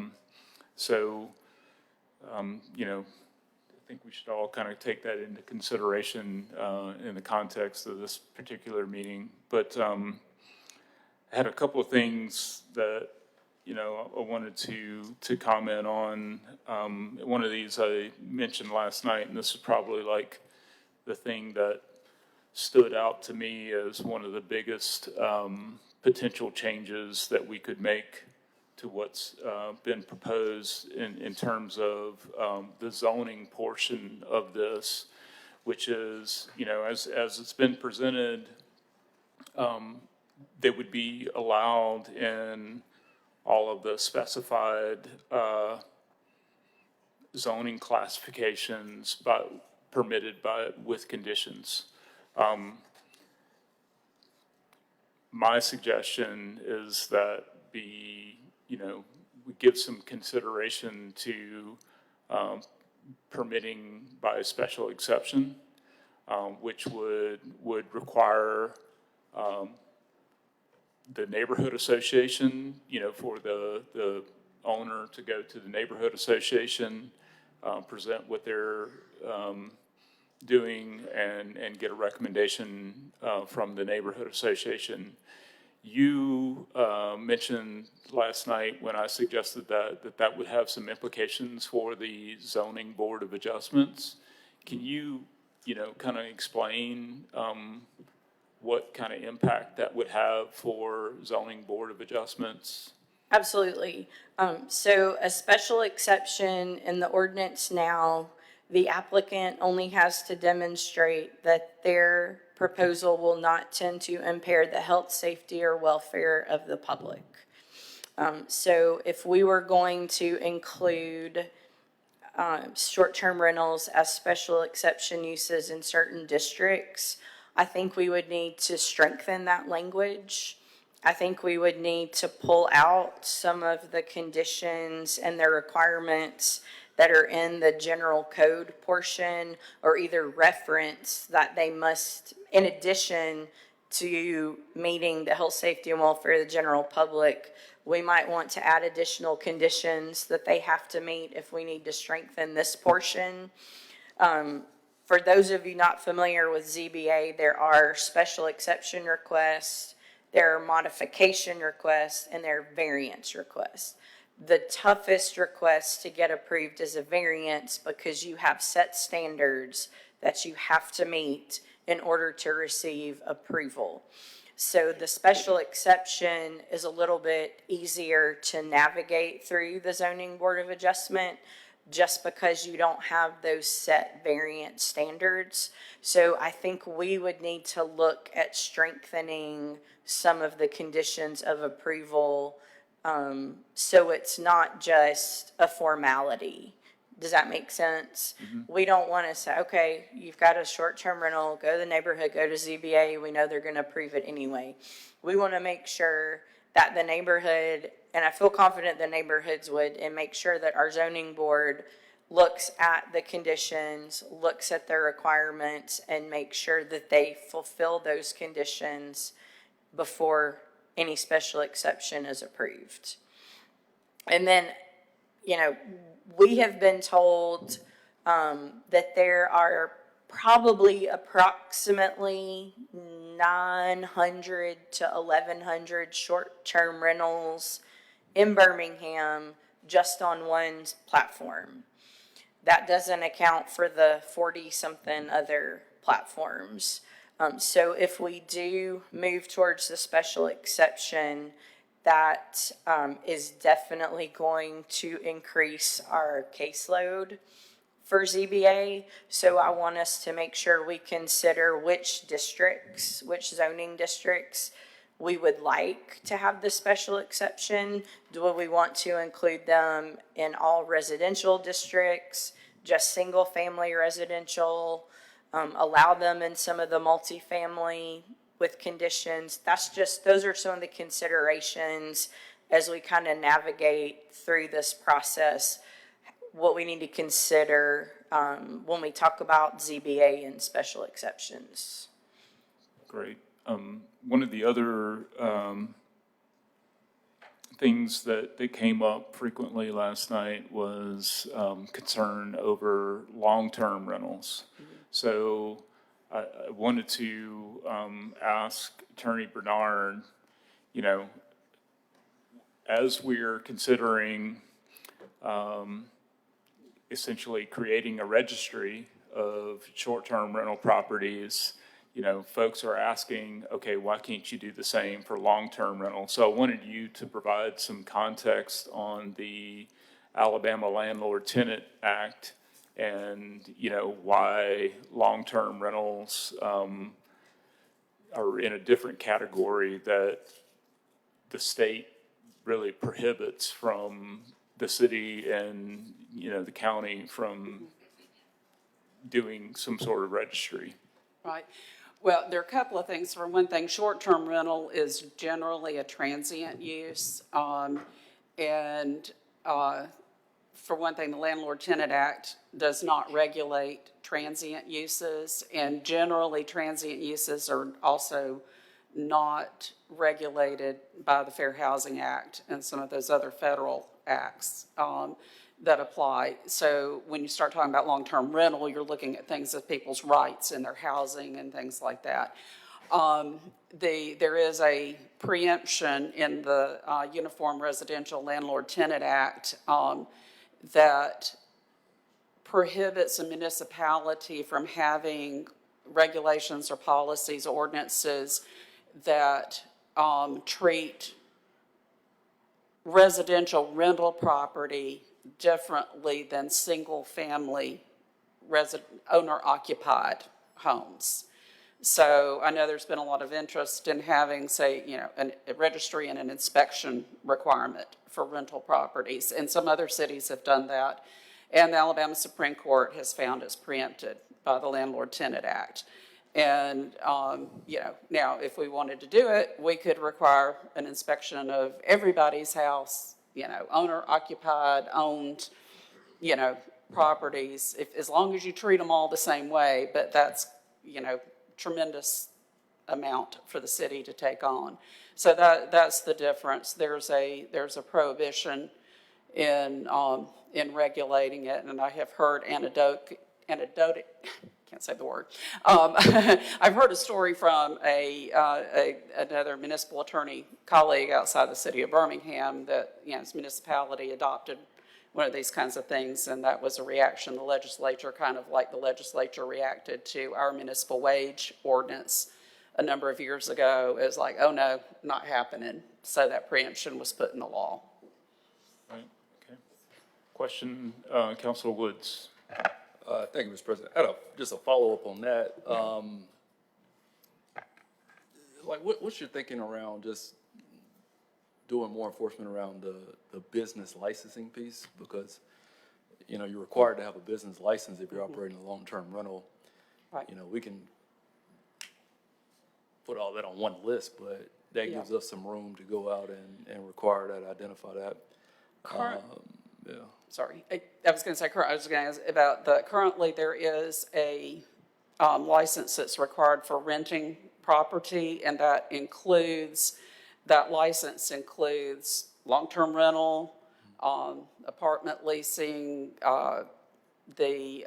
[SPEAKER 1] think we should all kind of take that into consideration in the context of this particular meeting. But I had a couple of things that, I wanted to comment on. One of these I mentioned last night, and this is probably like the thing that stood out to me as one of the biggest potential changes that we could make to what's been proposed in terms of the zoning portion of this, which is, as it's been presented, they would be allowed in all of the specified zoning classifications permitted with conditions. My suggestion is that we give some consideration to permitting by a special exception, which would require the neighborhood association, for the owner to go to the neighborhood association, present what they're doing and get a recommendation from the neighborhood association. You mentioned last night when I suggested that would have some implications for the zoning board of adjustments. Can you, kind of explain what kind of impact that would have for zoning board of adjustments?
[SPEAKER 6] Absolutely. So a special exception in the ordinance now, the applicant only has to demonstrate that their proposal will not tend to impair the health, safety, or welfare of the public. So if we were going to include short-term rentals as special exception uses in certain districts, I think we would need to strengthen that language. I think we would need to pull out some of the conditions and the requirements that are in the general code portion, or either reference that they must, in addition, to meeting the health, safety, and welfare of the general public, we might want to add additional conditions that they have to meet if we need to strengthen this portion. For those of you not familiar with ZBA, there are special exception requests, there are modification requests, and there are variance requests. The toughest request to get approved is a variance because you have set standards that you have to meet in order to receive approval. So the special exception is a little bit easier to navigate through the Zoning Board of Adjustment just because you don't have those set variance standards. So I think we would need to look at strengthening some of the conditions of approval, so it's not just a formality. Does that make sense? We don't want to say, okay, you've got a short-term rental, go to the neighborhood, go to ZBA, we know they're going to approve it anyway. We want to make sure that the neighborhood, and I feel confident the neighborhoods would, and make sure that our zoning board looks at the conditions, looks at their requirements, and make sure that they fulfill those conditions before any special exception is approved. And then, you know, we have been told that there are probably approximately 900 to 1,100 short-term rentals in Birmingham just on one platform. That doesn't account for the 40-something other platforms. So if we do move towards the special exception, that is definitely going to increase our caseload for ZBA. So I want us to make sure we consider which districts, which zoning districts we would like to have the special exception. Do we want to include them in all residential districts, just single-family residential, allow them in some of the multifamily with conditions? Those are some of the considerations as we kind of navigate through this process, what we need to consider when we talk about ZBA and special exceptions.
[SPEAKER 1] Great. One of the other things that came up frequently last night was concern over long-term rentals. So I wanted to ask Attorney Bernard, you know, as we're considering essentially creating a registry of short-term rental properties, you know, folks are asking, okay, why can't you do the same for long-term rental? So I wanted you to provide some context on the Alabama Landlord Tenant Act and, you know, why long-term rentals are in a different category that the state really prohibits from the city and, you know, the county from doing some sort of registry.
[SPEAKER 7] Right. Well, there are a couple of things. For one thing, short-term rental is generally a transient use. For one thing, the Landlord-Tenant Act does not regulate transient uses, and generally transient uses are also not regulated by the Fair Housing Act and some of those other federal acts that apply. So when you start talking about long-term rental, you're looking at things as people's rights and their housing and things like that. There is a preemption in the Uniform Residential Landlord-Tenant Act that prohibits a municipality from having regulations or policies, ordinances that treat residential rental property differently than single-family owner-occupied homes. So I know there's been a lot of interest in having, say, you know, a registry and an inspection requirement for rental properties, and some other cities have done that. And the Alabama Supreme Court has found it's preempted by the Landlord-Tenant Act. And, you know, now if we wanted to do it, we could require an inspection of everybody's house, you know, owner-occupied, owned, you know, properties, as long as you treat them all the same way. But that's, you know, tremendous amount for the city to take on. So that's the difference. There's a prohibition in regulating it, and I have heard anecdotal, can't say the word. I've heard a story from another municipal attorney colleague outside the city of Birmingham that, his municipality adopted one of these kinds of things, and that was a reaction. The legislature, kind of like the legislature reacted to our municipal wage ordinance a number of years ago. It was like, oh no, not happening. So that preemption was put in the law.
[SPEAKER 1] Right, okay. Question, Councilor Woods.
[SPEAKER 8] Thank you, Mr. President. I had just a follow-up on that. What's your thinking around just doing more enforcement around the business licensing piece? Because, you're required to have a business license if you're operating a long-term rental.
[SPEAKER 7] Right.
[SPEAKER 8] We can put all that on one list, but that gives us some room to go out and require that, identify that. Yeah.
[SPEAKER 7] Sorry, I was going to say, I was going to ask about currently there is a license that's required for renting property, and that license includes long-term rental, apartment leasing, the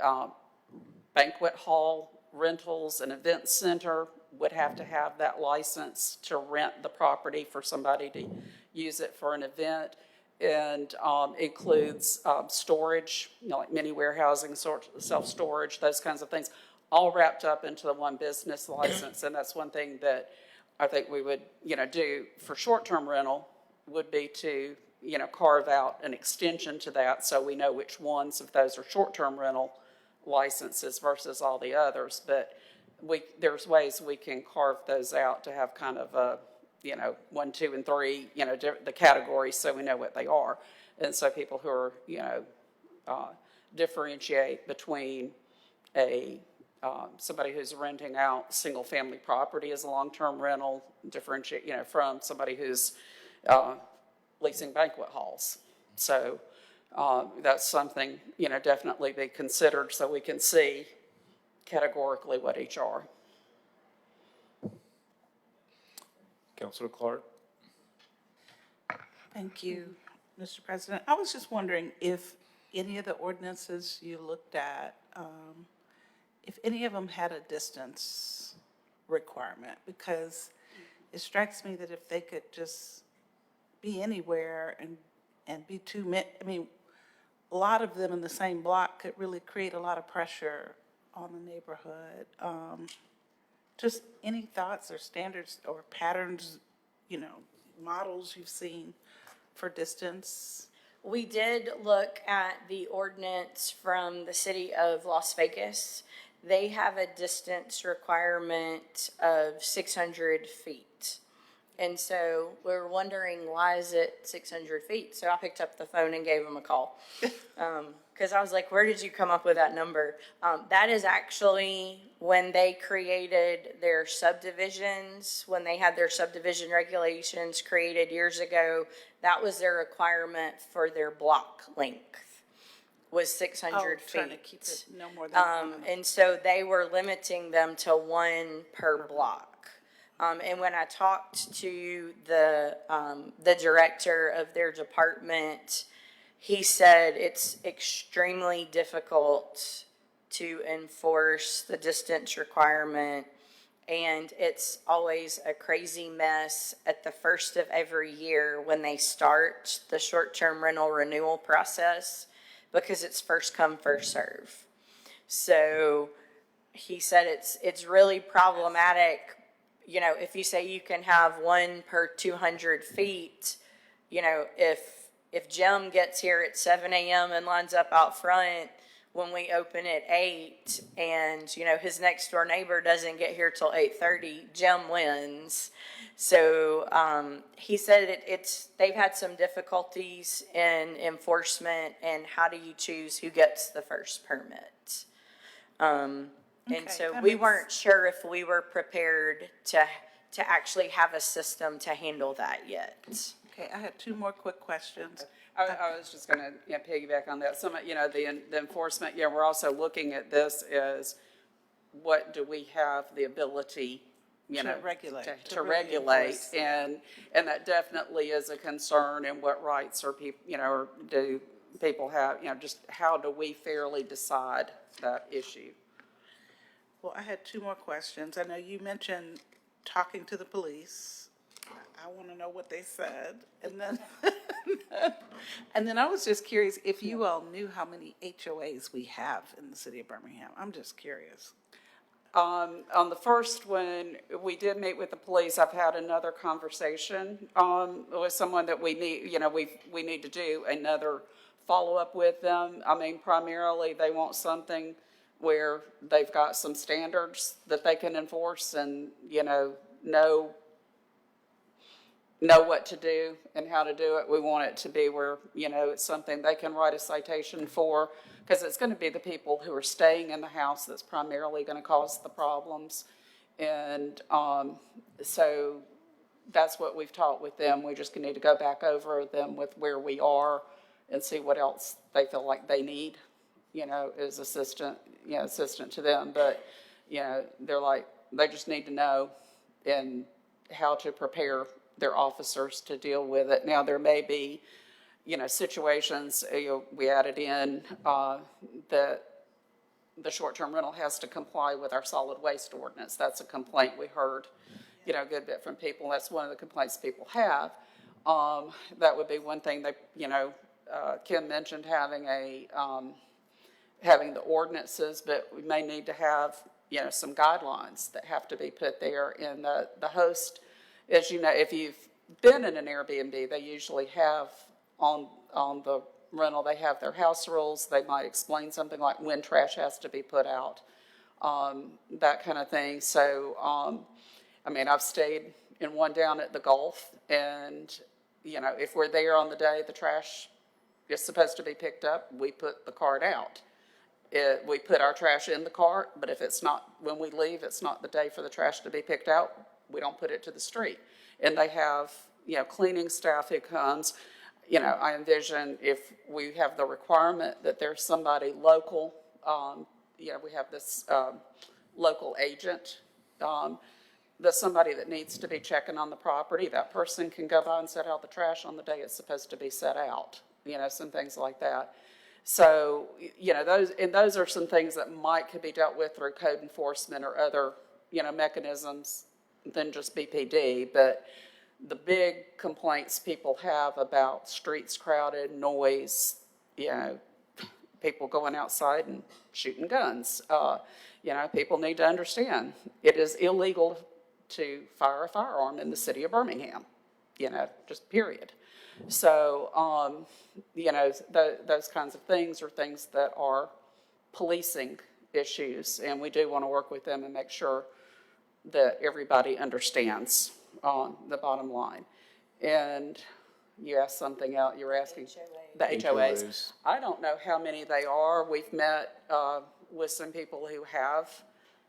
[SPEAKER 7] banquet hall rentals, and event center would have to have that license to rent the property for somebody to use it for an event. And includes storage, like mini warehousing, self-storage, those kinds of things, all wrapped up into the one business license. And that's one thing that I think we would, do for short-term rental would be to, carve out an extension to that so we know which ones of those are short-term rental licenses versus all the others. But there's ways we can carve those out to have kind of a 1, 2, and 3, the categories, so we know what they are. And so people who are, differentiate between somebody who's renting out single-family property as a long-term rental, differentiate, from somebody who's leasing banquet halls. So that's something, definitely be considered so we can see categorically what each are.
[SPEAKER 1] Councilor Clark.
[SPEAKER 9] Thank you, Mr. President. I was just wondering if any of the ordinances you looked at, if any of them had a distance requirement, because it strikes me that if they could just be anywhere and be a lot of them in the same block could really create a lot of pressure on the neighborhood. Just any thoughts or standards or patterns, models you've seen for distance?
[SPEAKER 6] We did look at the ordinance from the city of Las Vegas. They have a distance requirement of 600 feet. And so we're wondering, why is it 600 feet? So I picked up the phone and gave them a call. Because I was like, where did you come up with that number? That is actually when they created their subdivisions, when they had their subdivision regulations created years ago, that was their requirement for their block length, was 600 feet.
[SPEAKER 9] Trying to keep it no more than
[SPEAKER 6] And so they were limiting them to 1 per block. And when I talked to the director of their department, he said it's extremely difficult to enforce the distance requirement, and it's always a crazy mess at the first of every year when they start the short-term rental renewal process, because it's first come, first serve. So he said it's really problematic. If you say you can have 1 per 200 feet, if Jim gets here at 7 a.m. and lines up out front when we open at 8, and, his next door neighbor doesn't get here till 8:30, Jim wins. So he said they've had some difficulties in enforcement, and how do you choose who gets the first permit? And so we weren't sure if we were prepared to actually have a system to handle that yet.
[SPEAKER 9] Okay, I have 2 more quick questions.
[SPEAKER 7] I was just going to piggyback on that. The enforcement, we're also looking at this as what do we have the ability you
[SPEAKER 9] To
[SPEAKER 7] know.
[SPEAKER 9] regulate,
[SPEAKER 7] To
[SPEAKER 9] to really
[SPEAKER 7] regulate,
[SPEAKER 9] enforce.
[SPEAKER 7] and that definitely is a concern, and what rights are people, you know, or do people have, you know, just how do we fairly decide that issue?
[SPEAKER 9] Well, I had two more questions. I know you mentioned talking to the police. I want to know what they said. And then, and then I was just curious if you all knew how many HOAs we have in the city of Birmingham. I'm just curious.
[SPEAKER 7] On the first one, we did meet with the police. I've had another conversation, with someone that we need, you know, we need to do another follow-up with them. I mean, primarily, they want something where they've got some standards that they can enforce and, you know what to do and how to do it. We want it to be where, you know, it's something they can write a citation for, because it's going to be the people who are staying in the house that's primarily going to cause the problems. And so that's what we've talked with them. We just need to go back over them with where we are and see what else they feel like they need, you know, as assistant to them. But, you know, they're like, they just need to know and how to prepare their officers to deal with it. Now, there may be, you know, situations, you know, we added in that the short-term rental has to comply with our solid waste ordinance. That's a complaint we heard, you know, a good bit from people. That's one of the complaints people have. That would be one thing they, you know, Kim mentioned having having the ordinances, but we may need to have, you know, some guidelines that have to be put there. In the host, as you know, if you've been in an Airbnb, they usually have on the rental, they have their house rules. They might explain something like when trash has to be put out, that kind of thing. So, I mean, I've stayed in one down at the Gulf, and, you know, if we're there on the day the trash is supposed to be picked up, we put the cart out. We put our trash in the cart, but if it's not, when we leave, it's not the day for the trash to be picked out, we don't put it to the street. And they have, you know, cleaning staff who comes. You know, I envision if we have the requirement that there's somebody local, you know, we have this local agent, there's somebody that needs to be checking on the property. That person can go by and set out the trash on the day it's supposed to be set out, you know, some things like that. So, you know, those are some things that could be dealt with through code enforcement or other, you know, mechanisms than just BPD. But the big complaints people have about streets crowded, noise, you know, people going outside and shooting guns. You know, people need to understand it is illegal to fire a firearm in the city of Birmingham, you know, just period. So, you know, those kinds of things are things that are policing issues, and we do want to work with them and make sure that everybody understands the bottom line. And you asked something else. You were asking the HOAs. I don't know how many they are. We've met with some people who have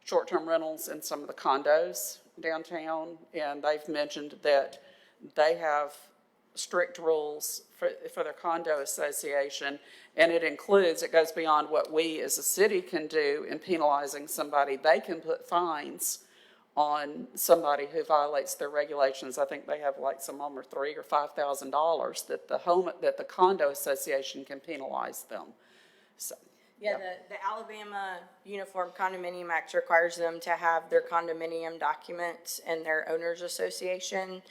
[SPEAKER 7] short-term rentals in some of the condos downtown, and they've mentioned that they have strict rules for their condo association, and it goes beyond what we as a city can do in penalizing somebody. They can put fines on somebody who violates their regulations. I think they have like some of them are $3,000 or $5,000 that the condo association can penalize them. So,
[SPEAKER 6] Yeah, the Alabama Uniform Condominium Act requires them to have their condominium documents and their owners association.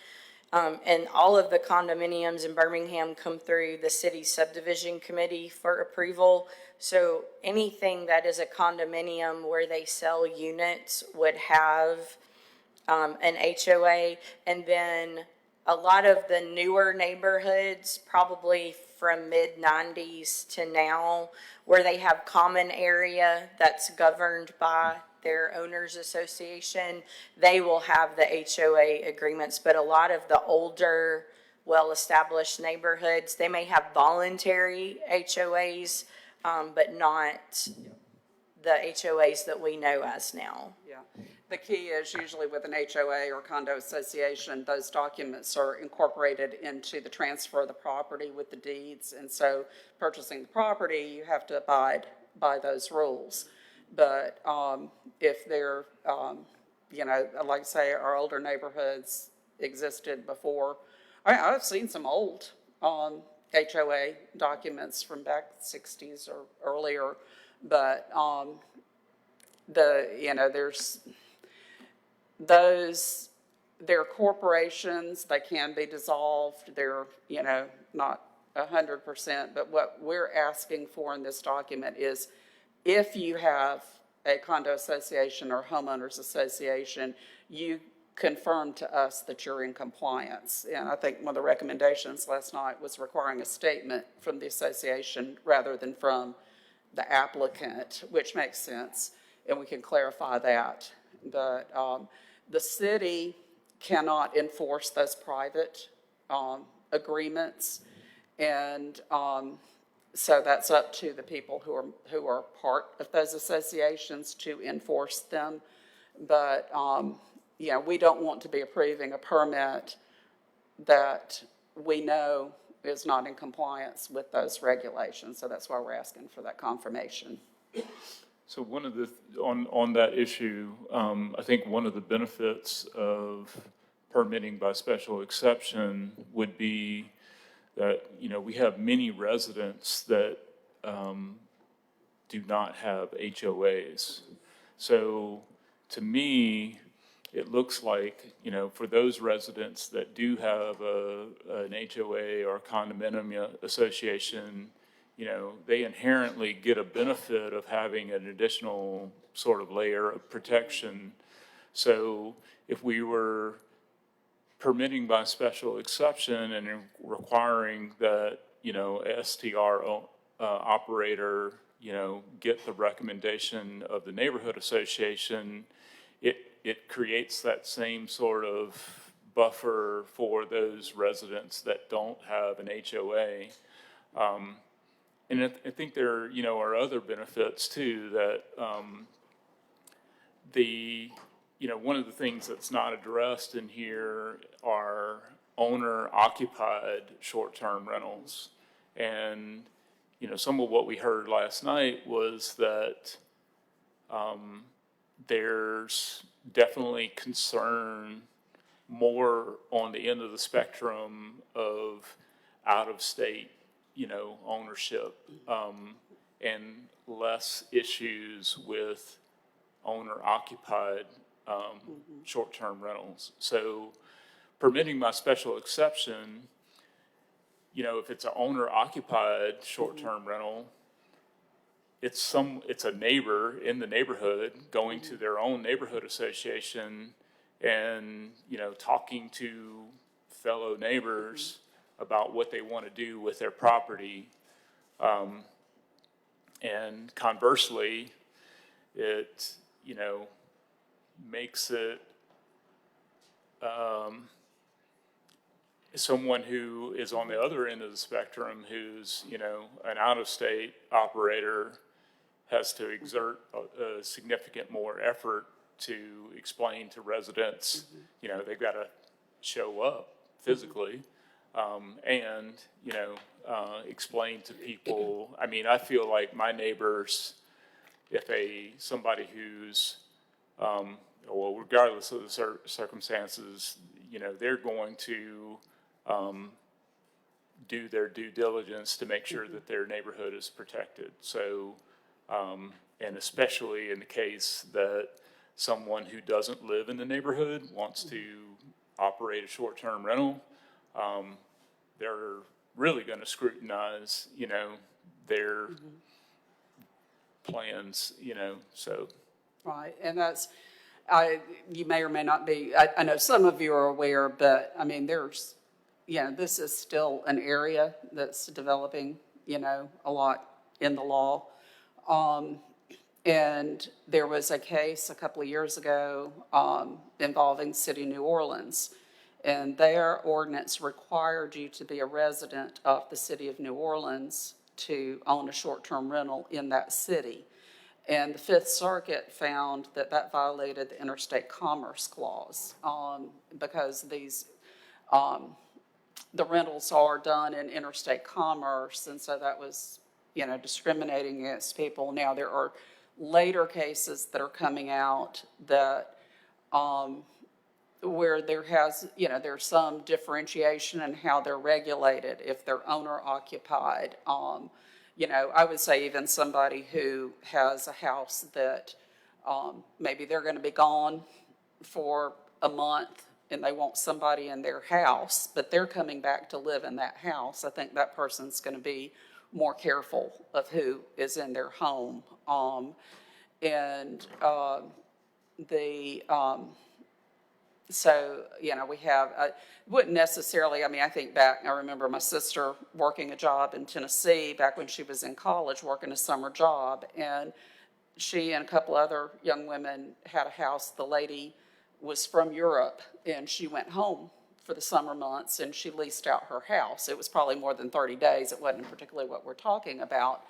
[SPEAKER 6] And all of the condominiums in Birmingham come through the city subdivision committee for approval. So anything that is a condominium where they sell units would have an HOA. And then a lot of the newer neighborhoods, probably from mid-90s to now, where they have common area that's governed by their owners association, they will have the HOA agreements. But a lot of the older, well-established neighborhoods, they may have voluntary HOAs, but not the HOAs that we know as now.
[SPEAKER 7] yeah. The key is usually with an HOA or condo association, those documents are incorporated into the transfer of the property with the deeds. And so purchasing the property, you have to abide by those rules. But if they're, you know, like I say, our older neighborhoods existed before. I've seen some old, HOA documents from back sixties or earlier, but, there's those, they're corporations, they can be dissolved, they're, not 100%, but what we're asking for in this document is if you have a condo association or homeowners association, you confirm to us that you're in compliance. And I think one of the recommendations last night was requiring a statement from the association rather than from the applicant, which makes sense, and we can clarify that. But the city cannot enforce those private agreements, and so that's up to the people who are part of those associations to enforce them. But we don't want to be approving a permit that we know is not in compliance with those regulations. So that's why we're asking for that confirmation.
[SPEAKER 1] So one of the, on that issue, I think one of the benefits of permitting by special exception would be that, we have many residents that do not have HOAs. So to me, it looks like, for those residents that do have an HOA or a condominium association, they inherently get a benefit of having an additional sort of layer of protection. So if we were permitting by special exception and requiring that, a STR operator, get the recommendation of the neighborhood association, it creates that same sort of buffer for those residents that don't have an HOA. And I think there, are other benefits too that one of the things that's not addressed in here are owner-occupied short-term rentals. And, some of what we heard last night was that there's definitely concern more on the end of the spectrum of out-of-state, ownership, and less issues with owner-occupied short-term rentals. So permitting by special exception, if it's an owner-occupied short-term rental, it's a neighbor in the neighborhood going to their own neighborhood association and, talking to fellow neighbors about what they want to do with their property. And conversely, it, makes it someone who is on the other end of the spectrum, who's, an out-of-state operator, has to exert a significant more effort to explain to residents, they've got to show up physically, and, explain to people. I mean, I feel like my neighbors, if somebody who's, regardless of the circumstances, they're going to do their due diligence to make sure that their neighborhood is protected. So, and especially in the case that someone who doesn't live in the neighborhood wants to operate a short-term rental, they're really going to scrutinize, their plans, so.
[SPEAKER 7] Right, and that's, you may or may not be, I know some of you are aware, but I mean, there's, this is still an area that's developing, a lot in the law. And there was a case a couple of years ago involving City of New Orleans, and their ordinance required you to be a resident of the City of New Orleans to own a short-term rental in that city. And the Fifth Circuit found that that violated the Interstate Commerce Clause because these, the rentals are done in interstate commerce, and so that was, discriminating against people. Now, there are later cases that are coming out that where there has, you know, there's some differentiation in how they're regulated, if they're owner occupied. You know, I would say even somebody who has a house that, maybe they're gonna be gone for a month and they want somebody in their house, but they're coming back to live in that house. I think that person's gonna be more careful of who is in their home. So, you know, we have, wouldn't necessarily, I mean, I think back, I remember my sister working a job in Tennessee back when she was in college, working a summer job, and she and a couple other young women had a house. The lady was from Europe, and she went home for the summer months, and she leased out her house. It was probably more than 30 days. It wasn't particularly what we're talking about,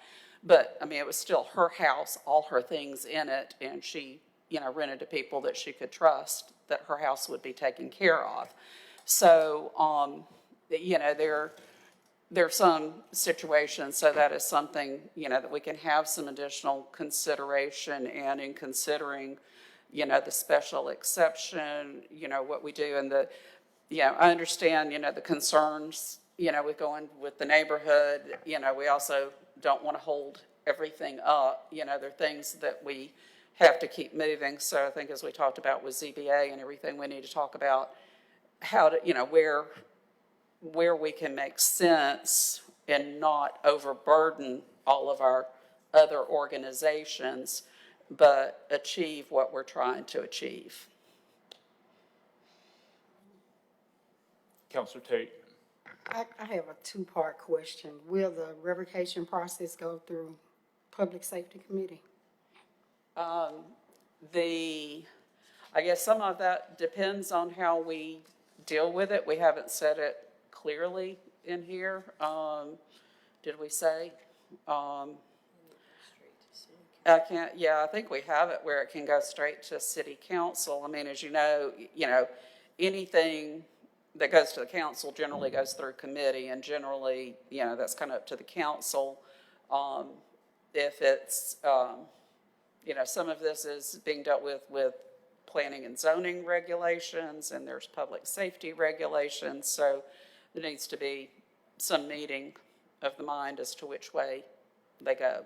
[SPEAKER 7] but, I mean, it was still her house, all her things in it, and she, you know, rented to people that she could trust that her house would be taken care of. So, you know, there are some situations, so that is something, you know, that we can have some additional consideration, and in considering, you know, the special exception, you know, what we do and the, you know, I understand, you know, the concerns, you know, with going with the neighborhood. You know, we also don't want to hold everything up. You know, there are things that we have to keep moving. So I think, as we talked about with ZBA and everything, we need to talk about how to, you know, where we can make sense and not overburden all of our other organizations, but achieve what we're trying to achieve.
[SPEAKER 1] Counselor Tate?
[SPEAKER 10] I have a two-part question. Will the revocation process go through Public Safety Committee?
[SPEAKER 7] I guess some of that depends on how we deal with it. We haven't said it clearly in here. Did we say? I think we have it where it can go straight to city council. I mean, as you know, anything that goes to the council generally goes through committee, and generally, you know, that's kind of up to the council. If it's, you know, some of this is being dealt with planning and zoning regulations, and there's public safety regulations, so there needs to be some meeting of the mind as to which way they go,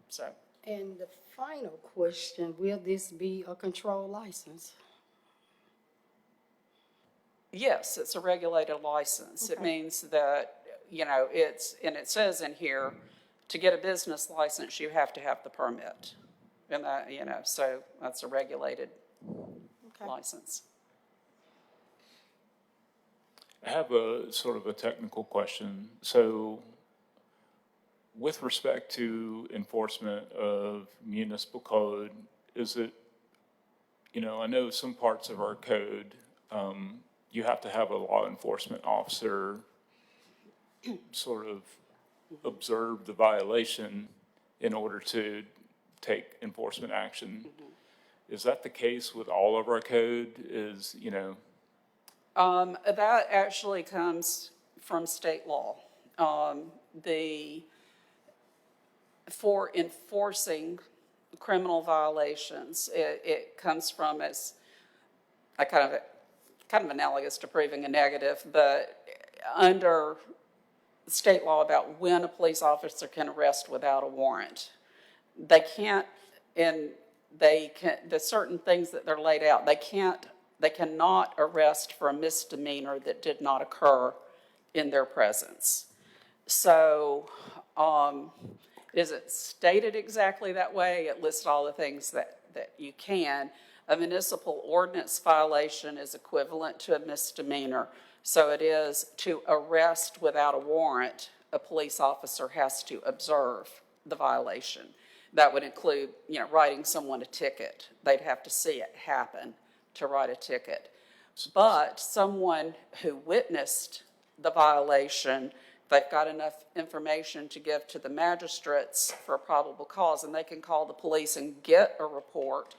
[SPEAKER 7] so.
[SPEAKER 10] And the final question, will this be a control license?
[SPEAKER 7] Yes, it's a regulated license. It means that, you know, and it says in here, to get a business license, you have to have the permit. And that, you know, so that's a regulated license.
[SPEAKER 1] I have a sort of a technical question. So with respect to enforcement of municipal code, is it, you know, I know some parts of our code, you have to have a law enforcement officer sort of observe the violation in order to take enforcement action. Is that the case with all of our code? Is, you know?
[SPEAKER 7] That actually comes from state law. For enforcing criminal violations, it comes from, as I kind of analogous to proving a negative, but under state law about when a police officer can arrest without a warrant. They can't, and the certain things that they're laid out, they cannot arrest for a misdemeanor that did not occur in their presence. So, is it stated exactly that way? It lists all the things that you can. A municipal ordinance violation is equivalent to a misdemeanor. So it is to arrest without a warrant, a police officer has to observe the violation. That would include, you know, writing someone a ticket. They'd have to see it happen to write a ticket. But someone who witnessed the violation, they've got enough information to give to the magistrates for a probable cause, and they can call the police and get a report.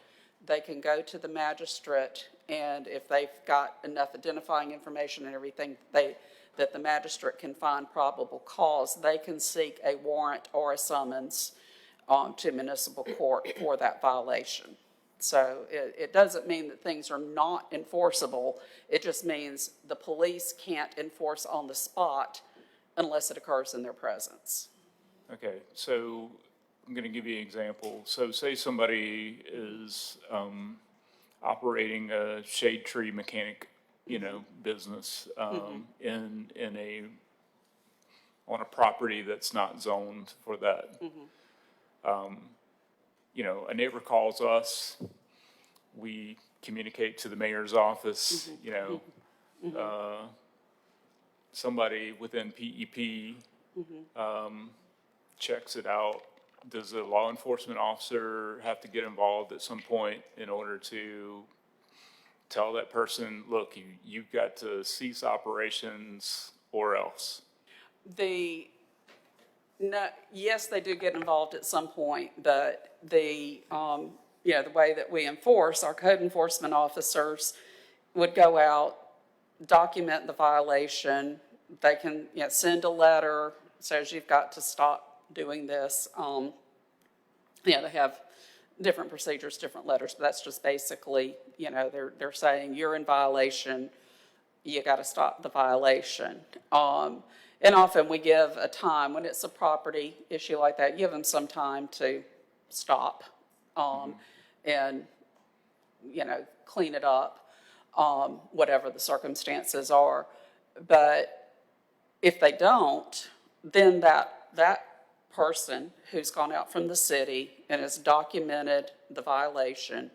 [SPEAKER 7] They can go to the magistrate, and if they've got enough identifying information and everything that the magistrate can find probable cause, they can seek a warrant or a summons to municipal court for that violation. So it doesn't mean that things are not enforceable. It just means the police can't enforce on the spot unless it occurs in their presence.
[SPEAKER 1] Okay, so I'm going to give you an example. So say somebody is operating a shade tree mechanic, business in on a property that's not zoned for that. A neighbor calls us, we communicate to the mayor's office, somebody within PEP checks it out. Does a law enforcement officer have to get involved at some point in order to tell that person, look, you've got to cease operations or else?
[SPEAKER 7] Yes, they do get involved at some point, but the way that we enforce, our code enforcement officers would go out, document the violation. They can, send a letter, says you've got to stop doing this. They have different procedures, different letters, but that's just basically, they're saying you're in violation, you got to stop the violation. And often we give a time, when it's a property issue like that, give them some time to stop and, clean it up, whatever the circumstances are. But if they don't, then that person who's gone out from the city and has documented the violation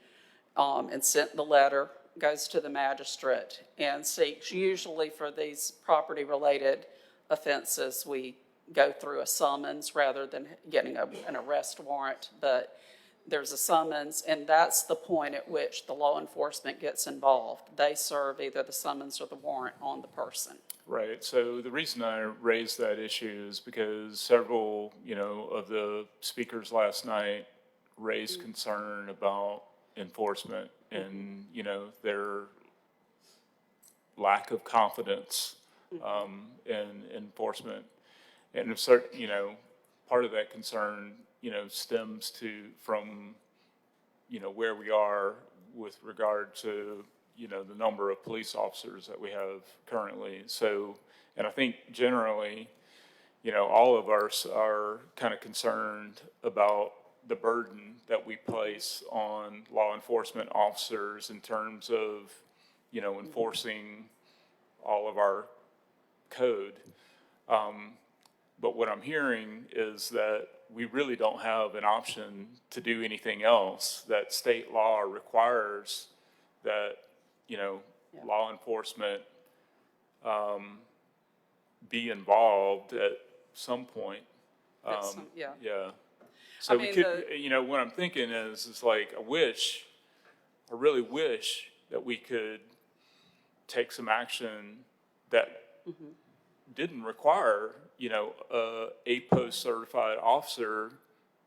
[SPEAKER 7] and sent the letter goes to the magistrate and seeks, usually for these property-related offenses, we go through a summons rather than getting an arrest warrant, but there's a summons, and that's the point at which the law enforcement gets involved. They serve either the summons or the warrant on the person.
[SPEAKER 1] Right, so the reason I raised that issue is because several, of the speakers last night raised concern about enforcement and, their lack of confidence in enforcement. And if part of that concern, stems from, where we are with regard to, the number of police officers that we have currently. So, and I think generally, all of us are kind of concerned about the burden that we place on law enforcement officers in terms of, enforcing all of our code. But what I'm hearing is that we really don't have an option to do anything else, that state law requires that, law enforcement be involved at some point. Yeah. So we could, what I'm thinking is like, I really wish that we could take some action that didn't require, a post-certified officer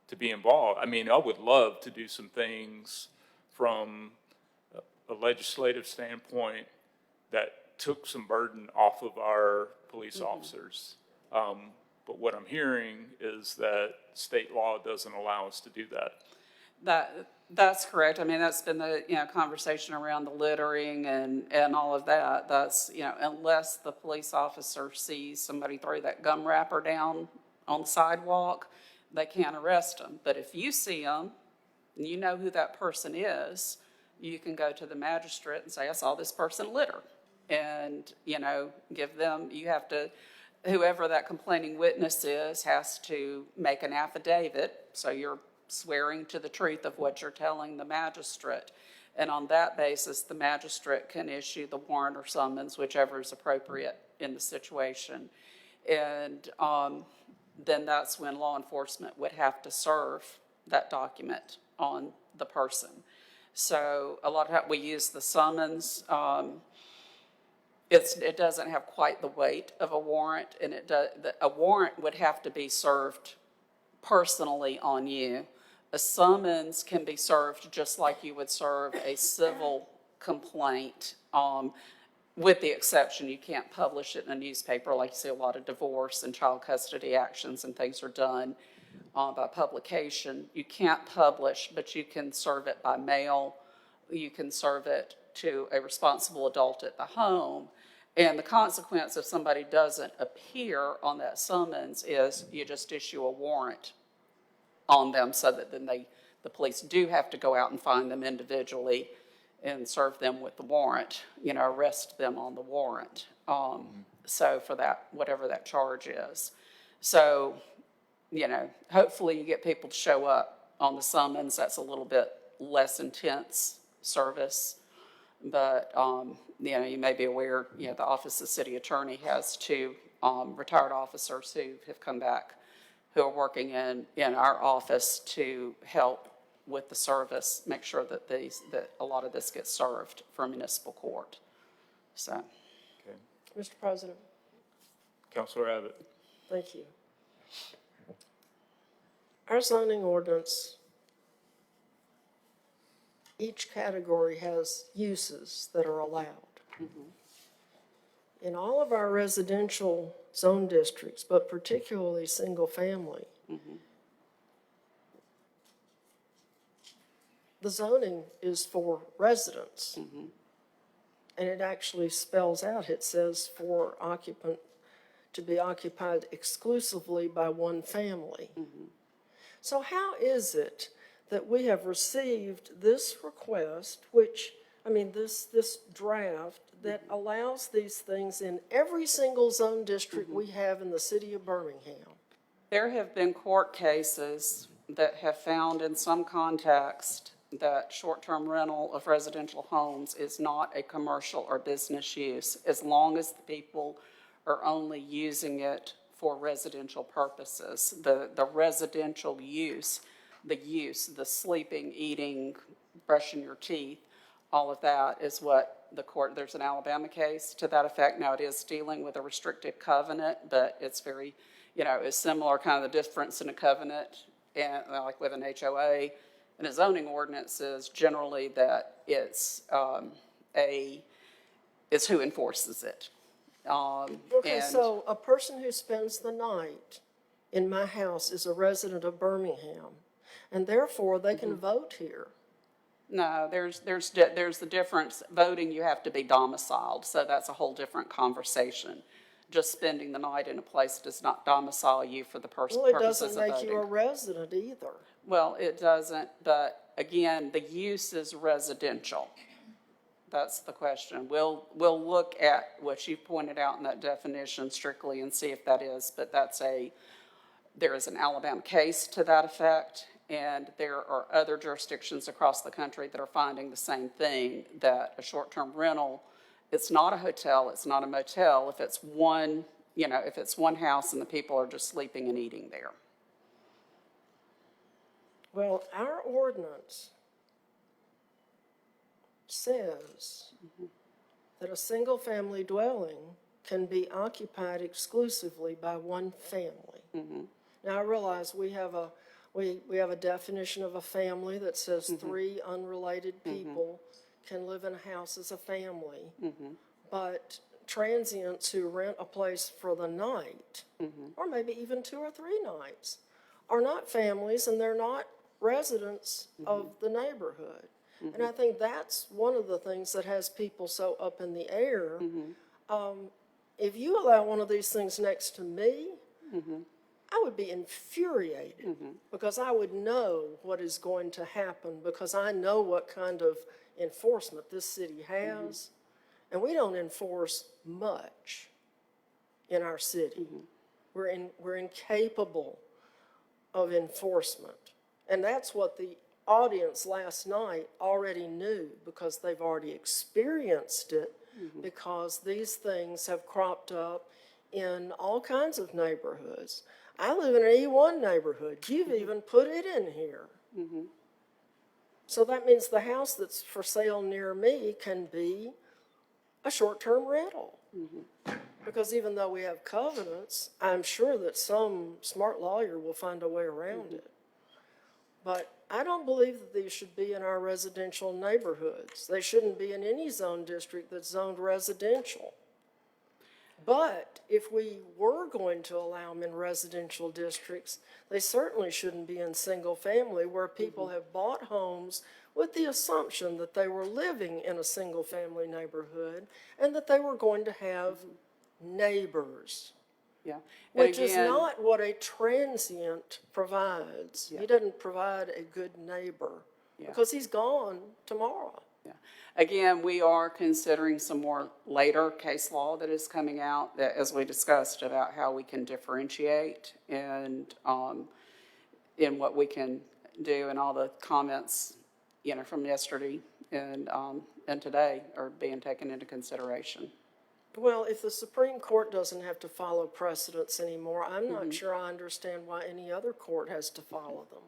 [SPEAKER 1] to be involved. I mean, I would love to do some things from a legislative standpoint that took some burden off of our police officers. But what I'm hearing is that state law doesn't allow us to do that.
[SPEAKER 7] That's correct. I mean, that's been the, conversation around the littering and all of that. That's, unless the police officer sees somebody throw that gum wrapper down on the sidewalk, they can't arrest them. But if you see them and you know who that person is, you can go to the magistrate and say, I saw this person litter. And, give them, whoever that complaining witness is has to make an affidavit. So you're swearing to the truth of what you're telling the magistrate. And on that basis, the magistrate can issue the warrant or summons, whichever is appropriate in the situation. And then that's when law enforcement would have to serve that document on the person. So a lot of times we use the summons. It doesn't have quite the weight of a warrant, and a warrant would have to be served personally on you. A summons can be served just like you would serve a civil complaint, with the exception you can't publish it in a newspaper like you see a lot of divorce and child custody actions and things are done by publication. You can't publish, but you can serve it by mail. You can serve it to a responsible adult at the home. And the consequence if somebody doesn't appear on that summons is you just issue a warrant on them so that then the police do have to go out and find them individually and serve them with the warrant, arrest them on the warrant. So for that, whatever that charge is. So, hopefully you get people to show up on the summons. That's a little bit less intense service. But, you may be aware, the Office of City Attorney has two retired officers who have come back who are working in our office to help with the service, make sure that that a lot of this gets served for municipal court. So,
[SPEAKER 1] Okay.
[SPEAKER 5] Mr. President,
[SPEAKER 1] Counselor Abbott.
[SPEAKER 5] thank you. Our zoning ordinance, each category has uses that are allowed. In all of our residential zone districts, but particularly single-family, the zoning is for residents. And it actually spells out, it says for occupant to be occupied exclusively by one family. So how is it that we have received this request, this draft that allows these things in every single zone district we have in the city of Birmingham?
[SPEAKER 7] there have been court cases that have found in some context that short-term rental of residential homes is not a commercial or business use, as long as the people are only using it for residential purposes. The residential use, the sleeping, eating, brushing your teeth, all of that is what the court, there's an Alabama case to that effect. Now, it is dealing with a restricted covenant, but it's very, it's similar, kind of the difference in a covenant and like with an HOA. And a zoning ordinance is generally that it's who enforces it.
[SPEAKER 5] Okay, so a person who spends the night in my house is a resident of Birmingham, and therefore they can vote here.
[SPEAKER 7] No, there's the difference. Voting, you have to be domiciled, so that's a whole different conversation. Just spending the night in a place does not domicile you for the purposes of
[SPEAKER 5] Well,
[SPEAKER 7] voting.
[SPEAKER 5] it doesn't make you a resident either.
[SPEAKER 7] Well, it doesn't, but again, the use is residential. That's the question. We'll look at what you pointed out in that definition strictly and see if that is, but there is an Alabama case to that effect, and there are other jurisdictions across the country that are finding the same thing, that a short-term rental, it's not a hotel, it's not a motel, if it's one house and the people are just sleeping and eating there.
[SPEAKER 5] Well, our ordinance says that a single-family dwelling can be occupied exclusively by one family. Now, I realize we have a definition of a family that says 3 unrelated people can live in a house as a family. But transients who rent a place for the night, or maybe even 2 or 3 nights, are not families and they're not residents of the neighborhood. And I think that's one of the things that has people so up in the air. If you allow one of these things next to me, I would be infuriated because I would know what is going to happen, because I know what kind of enforcement this city has, and we don't enforce much in our city. We're incapable of enforcement. And that's what the audience last night already knew, because they've already experienced it, because these things have cropped up in all kinds of neighborhoods. I live in an E1 neighborhood. You've even put it in here. So that means the house that's for sale near me can be a short-term rental. Because even though we have covenants, I'm sure that some smart lawyer will find a way around it. But I don't believe that these should be in our residential neighborhoods. They shouldn't be in any zone district that's zoned residential. But if we were going to allow them in residential districts, they certainly shouldn't be in single family where people have bought homes with the assumption that they were living in a single family neighborhood and that they were going to have neighbors,
[SPEAKER 7] Yeah. And
[SPEAKER 5] which is
[SPEAKER 7] again-
[SPEAKER 5] not what a transient provides. He doesn't provide a good neighbor because he's gone tomorrow.
[SPEAKER 7] Yeah. Again, we are considering some more later case law that is coming out that, as we discussed, about how we can differentiate and, in what we can do, and all the comments, from yesterday and today are being taken into consideration.
[SPEAKER 5] Well, if the Supreme Court doesn't have to follow precedents anymore, I'm not sure I understand why any other court has to follow them.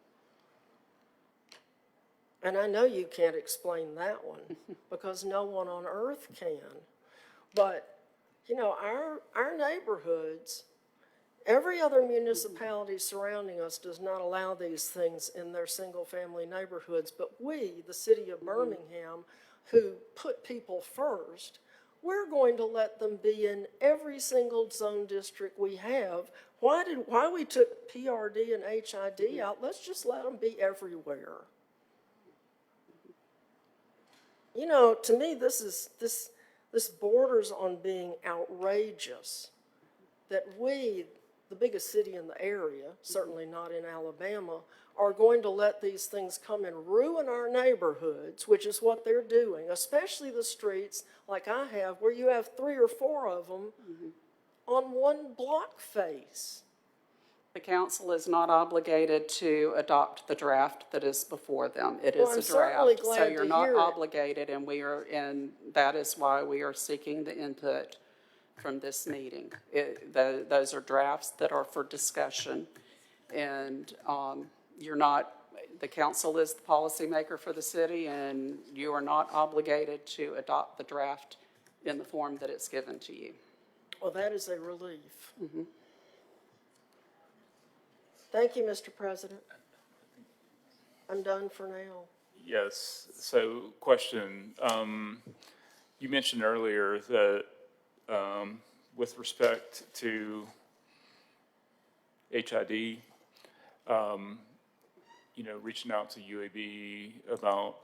[SPEAKER 5] And I know you can't explain that one, because no one on earth can. But, our neighborhoods, every other municipality surrounding us does not allow these things in their single-family neighborhoods. But we, the city of Birmingham, who put people first, we're going to let them be in every single zone district we have. Why we took PRD and HID out, let's just let them be everywhere. To me, this borders on being outrageous, that we, the biggest city in the area, certainly not in Alabama, are going to let these things come and ruin our neighborhoods, which is what they're doing, especially the streets like I have, where you have 3 or 4 of them on one block face.
[SPEAKER 7] The council is not obligated to adopt the draft that is before them. It
[SPEAKER 5] Well,
[SPEAKER 7] is
[SPEAKER 5] I'm
[SPEAKER 7] a
[SPEAKER 5] certainly
[SPEAKER 7] draft, so
[SPEAKER 5] glad
[SPEAKER 7] you're
[SPEAKER 5] to
[SPEAKER 7] not
[SPEAKER 5] hear it.
[SPEAKER 7] obligated, and that is why we are seeking the input from this meeting. Those are drafts that are for discussion, and the council is the policymaker for the city, and you are not obligated to adopt the draft in the form that it's given to you.
[SPEAKER 5] Well, that is a relief. Thank you, Mr. President. I'm done for now.
[SPEAKER 1] Yes, so question, you mentioned earlier that, with respect to HID, reaching out to UAB about,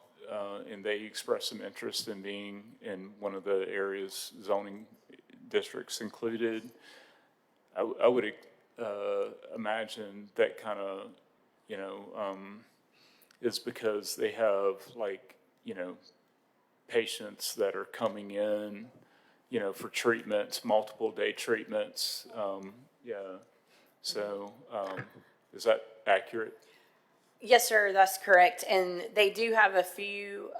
[SPEAKER 1] and they expressed some interest in being in one of the areas zoning districts included. I would imagine that kind of, is because they have patients that are coming in, for treatments, multiple day treatments. So, is that accurate?
[SPEAKER 6] Yes, sir, that's correct. And they do have a few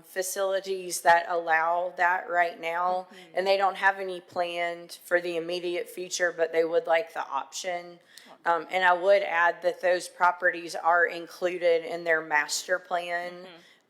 [SPEAKER 6] facilities that allow that right now. And they don't have any planned for the immediate future, but they would like the option. And I would add that those properties are included in their master plan.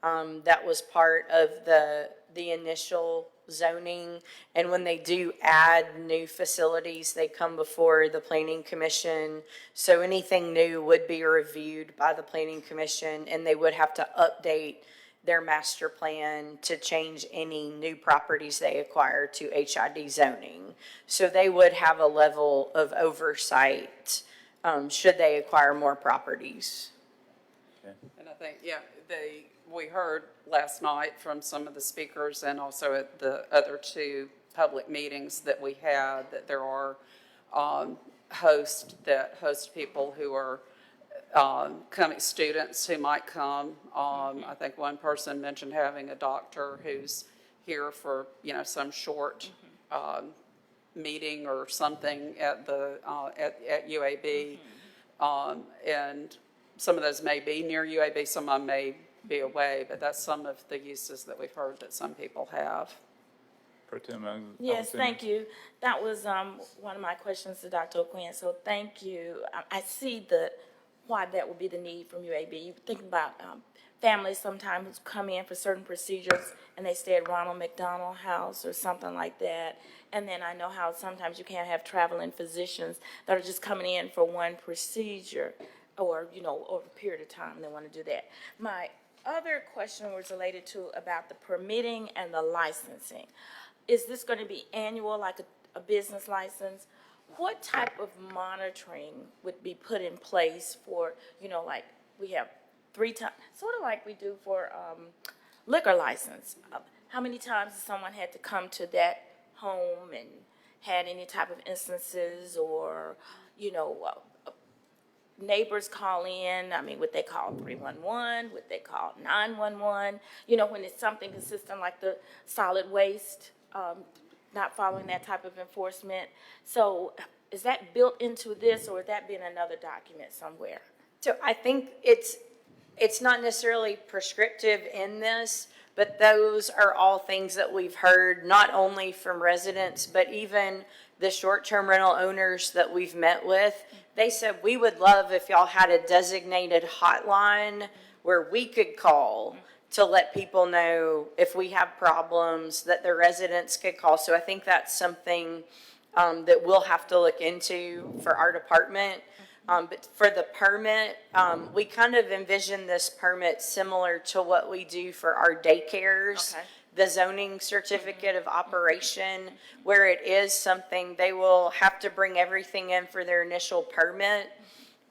[SPEAKER 6] That was part of the initial zoning. And when they do add new facilities, they come before the Planning Commission. So anything new would be reviewed by the Planning Commission, and they would have to update their master plan to change any new properties they acquire to HID zoning. So they would have a level of oversight should they acquire more properties.
[SPEAKER 7] And I think, we heard last night from some of the speakers and also at the other 2 public meetings that we had, that there are host people who are coming, students who might come. I think one person mentioned having a doctor who's here for, some short meeting or something at the at UAB. And some of those may be near UAB, some of them may be away, but that's some of the uses that we've heard that some people have.
[SPEAKER 1] Pro Tem
[SPEAKER 2] Yes,
[SPEAKER 1] Alexander?
[SPEAKER 2] thank you. That was one of my questions to Dr. O'Quinn, so thank you. I see why that would be the need from UAB. You think about families sometimes come in for certain procedures and they stay at Ronald McDonald House or something like that. And then I know how sometimes you can't have traveling physicians that are just coming in for one procedure or, over a period of time they want to do that. My other question was related to about the permitting and the licensing. Is this going to be annual, like a business license, what type of monitoring would be put in place for, like, we have 3 times, sort of like we do for liquor license? How many times has someone had to come to that home and had any type of instances, or, neighbors call in? I mean, would they call 311? Would they call 911? When it's something consistent like the solid waste, not following that type of enforcement. So is that built into this, or would that be in another document somewhere?
[SPEAKER 6] So I think it's not necessarily prescriptive in this, but those are all things that we've heard, not only from residents, but even the short-term rental owners that we've met with. They said, we would love if y'all had a designated hotline where we could call to let people know if we have problems, that the residents could call. So I think that's something that we'll have to look into for our department. But for the permit, we kind of envision this permit similar to what we do for our daycares.
[SPEAKER 2] Okay.
[SPEAKER 6] The zoning certificate of operation, where it is something, they will have to bring everything in for their initial permit,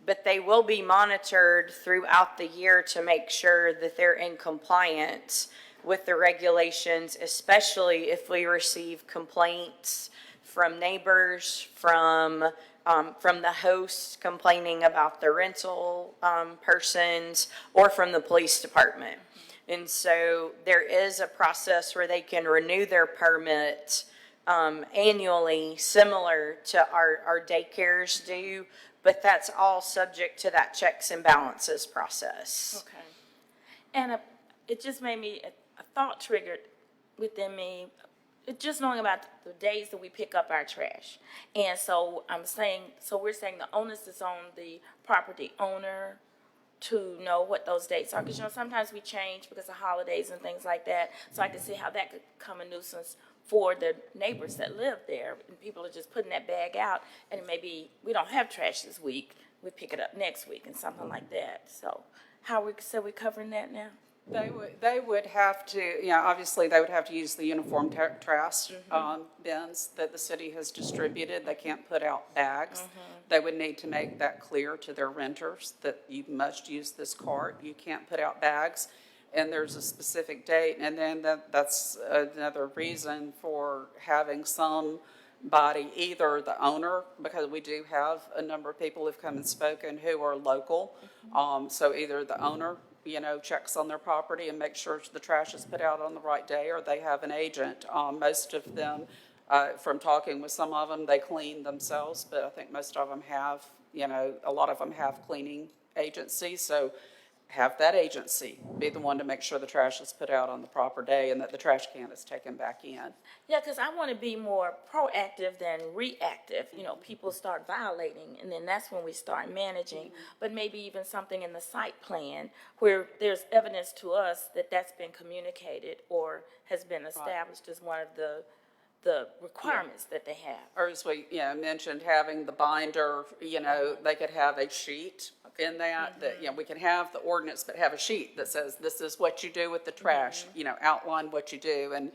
[SPEAKER 6] but they will be monitored throughout the year to make sure that they're in compliance with the regulations, especially if we receive complaints from neighbors, from the host complaining about the rental persons, or from the police department. And so there is a process where they can renew their permit annually, similar to our daycares do, but that's all subject to that checks and balances process.
[SPEAKER 2] Okay. And it just made me, a thought triggered within me, just knowing about the days that we pick up our trash. And so we're saying the onus is on the property owner to know what those dates are. Because, sometimes we change because of holidays and things like that. So I can see how that could become a nuisance for the neighbors that live there. And people are just putting that bag out, and maybe we don't have trash this week. We pick it up next week and something like that. So how we covering that now?
[SPEAKER 7] They would have to, obviously they would have to use the uniform trash bins that the city has distributed. They can't put out bags. They would need to make that clear to their renters that you must use this cart. You can't put out bags. And there's a specific date. And then that's another reason for having somebody, either the owner, because we do have a number of people who've come and spoken who are local. So either the owner, checks on their property and makes sure the trash is put out on the right day, or they have an agent. Most of them, from talking with some of them, they clean themselves, but I think most of them have, a lot of them have cleaning agencies. So have that agency be the one to make sure the trash is put out on the proper day and that the trash can is taken back in.
[SPEAKER 2] Yeah, because I want to be more proactive than reactive. People start violating, and then that's when we start managing. But maybe even something in the site plan where there's evidence to us that that's been communicated or has been established as one of the requirements that they have.
[SPEAKER 7] Or as we, mentioned, having the binder, they could have a sheet in that, we can have the ordinance, but have a sheet that says, this is what you do with the trash, outline what you do. And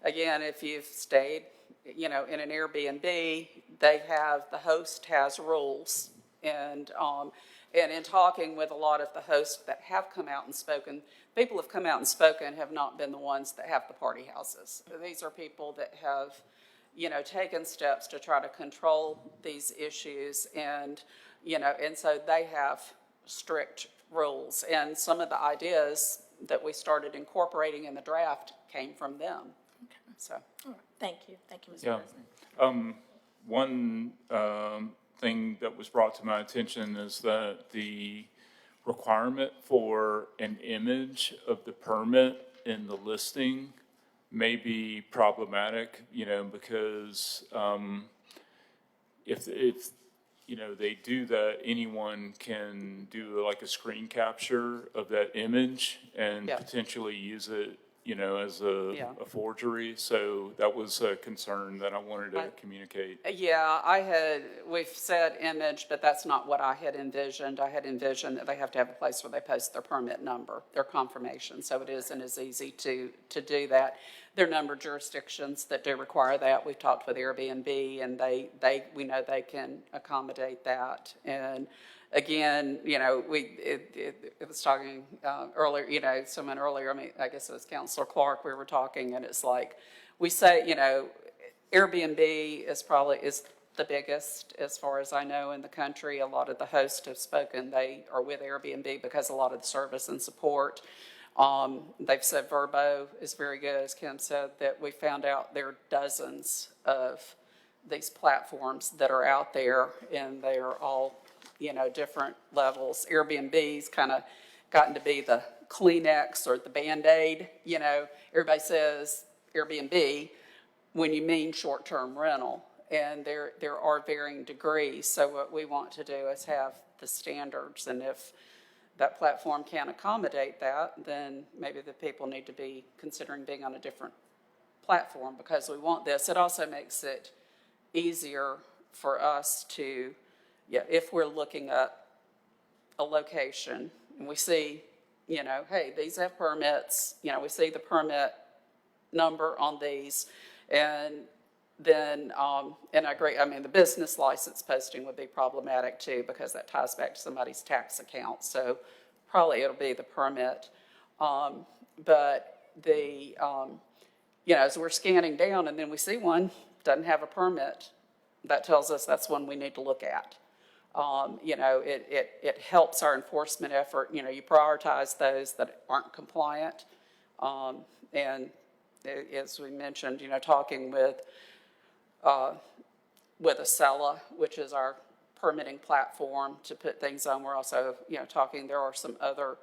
[SPEAKER 7] again, if you've stayed, in an Airbnb, the host has rules. And in talking with a lot of the hosts that have come out and spoken, people have come out and spoken have not been the ones that have the party houses. These are people that have, taken steps to try to control these issues, and so they have strict rules. And some of the ideas that we started incorporating in the draft came from them.
[SPEAKER 2] Okay.
[SPEAKER 7] So.
[SPEAKER 2] All right. Thank you, Mr.
[SPEAKER 1] Yeah.
[SPEAKER 2] President.
[SPEAKER 1] One thing that was brought to my attention is that the requirement for an image of the permit in the listing may be problematic, because if they do that, anyone can do like a screen capture of that image and
[SPEAKER 7] Yeah.
[SPEAKER 1] potentially use it as
[SPEAKER 7] Yeah.
[SPEAKER 1] a forgery. So that was a concern that I wanted to communicate.
[SPEAKER 7] Yeah, we've said image, but that's not what I had envisioned. I had envisioned that they have to have a place where they post their permit number, their confirmation, so it isn't as easy to do that. There are a number of jurisdictions that do require that. We've talked with Airbnb, and we know they can accommodate that. And again, it was talking earlier, someone earlier, I mean, I guess it was Counselor Clark, we were talking, and it's like, we say, Airbnb is the biggest, as far as I know, in the country. A lot of the hosts have spoken, they are with Airbnb because a lot of the service and support. They've said Vrbo is very good, as Kim said, that we found out there are dozens of these platforms that are out there, and they are all, different levels. Airbnb's kind of gotten to be the Kleenex or the Band-Aid, everybody says Airbnb when you mean short-term rental, and there are varying degrees. So what we want to do is have the standards, and if that platform can't accommodate that, then maybe the people need to be considering being on a different platform because we want this. It also makes it easier for us to, if we're looking at a location and we see, hey, these have permits, we see the permit number on these, and then, and I agree, I mean, the business license posting would be problematic too, because that ties back to somebody's tax account, so probably it'll be the permit. But as we're scanning down and then we see one doesn't have a permit, that tells us that's one we need to look at. It helps our enforcement effort. You prioritize those that aren't compliant. And as we mentioned, talking with Acela, which is our permitting platform to put things on. We're also, talking, there are some other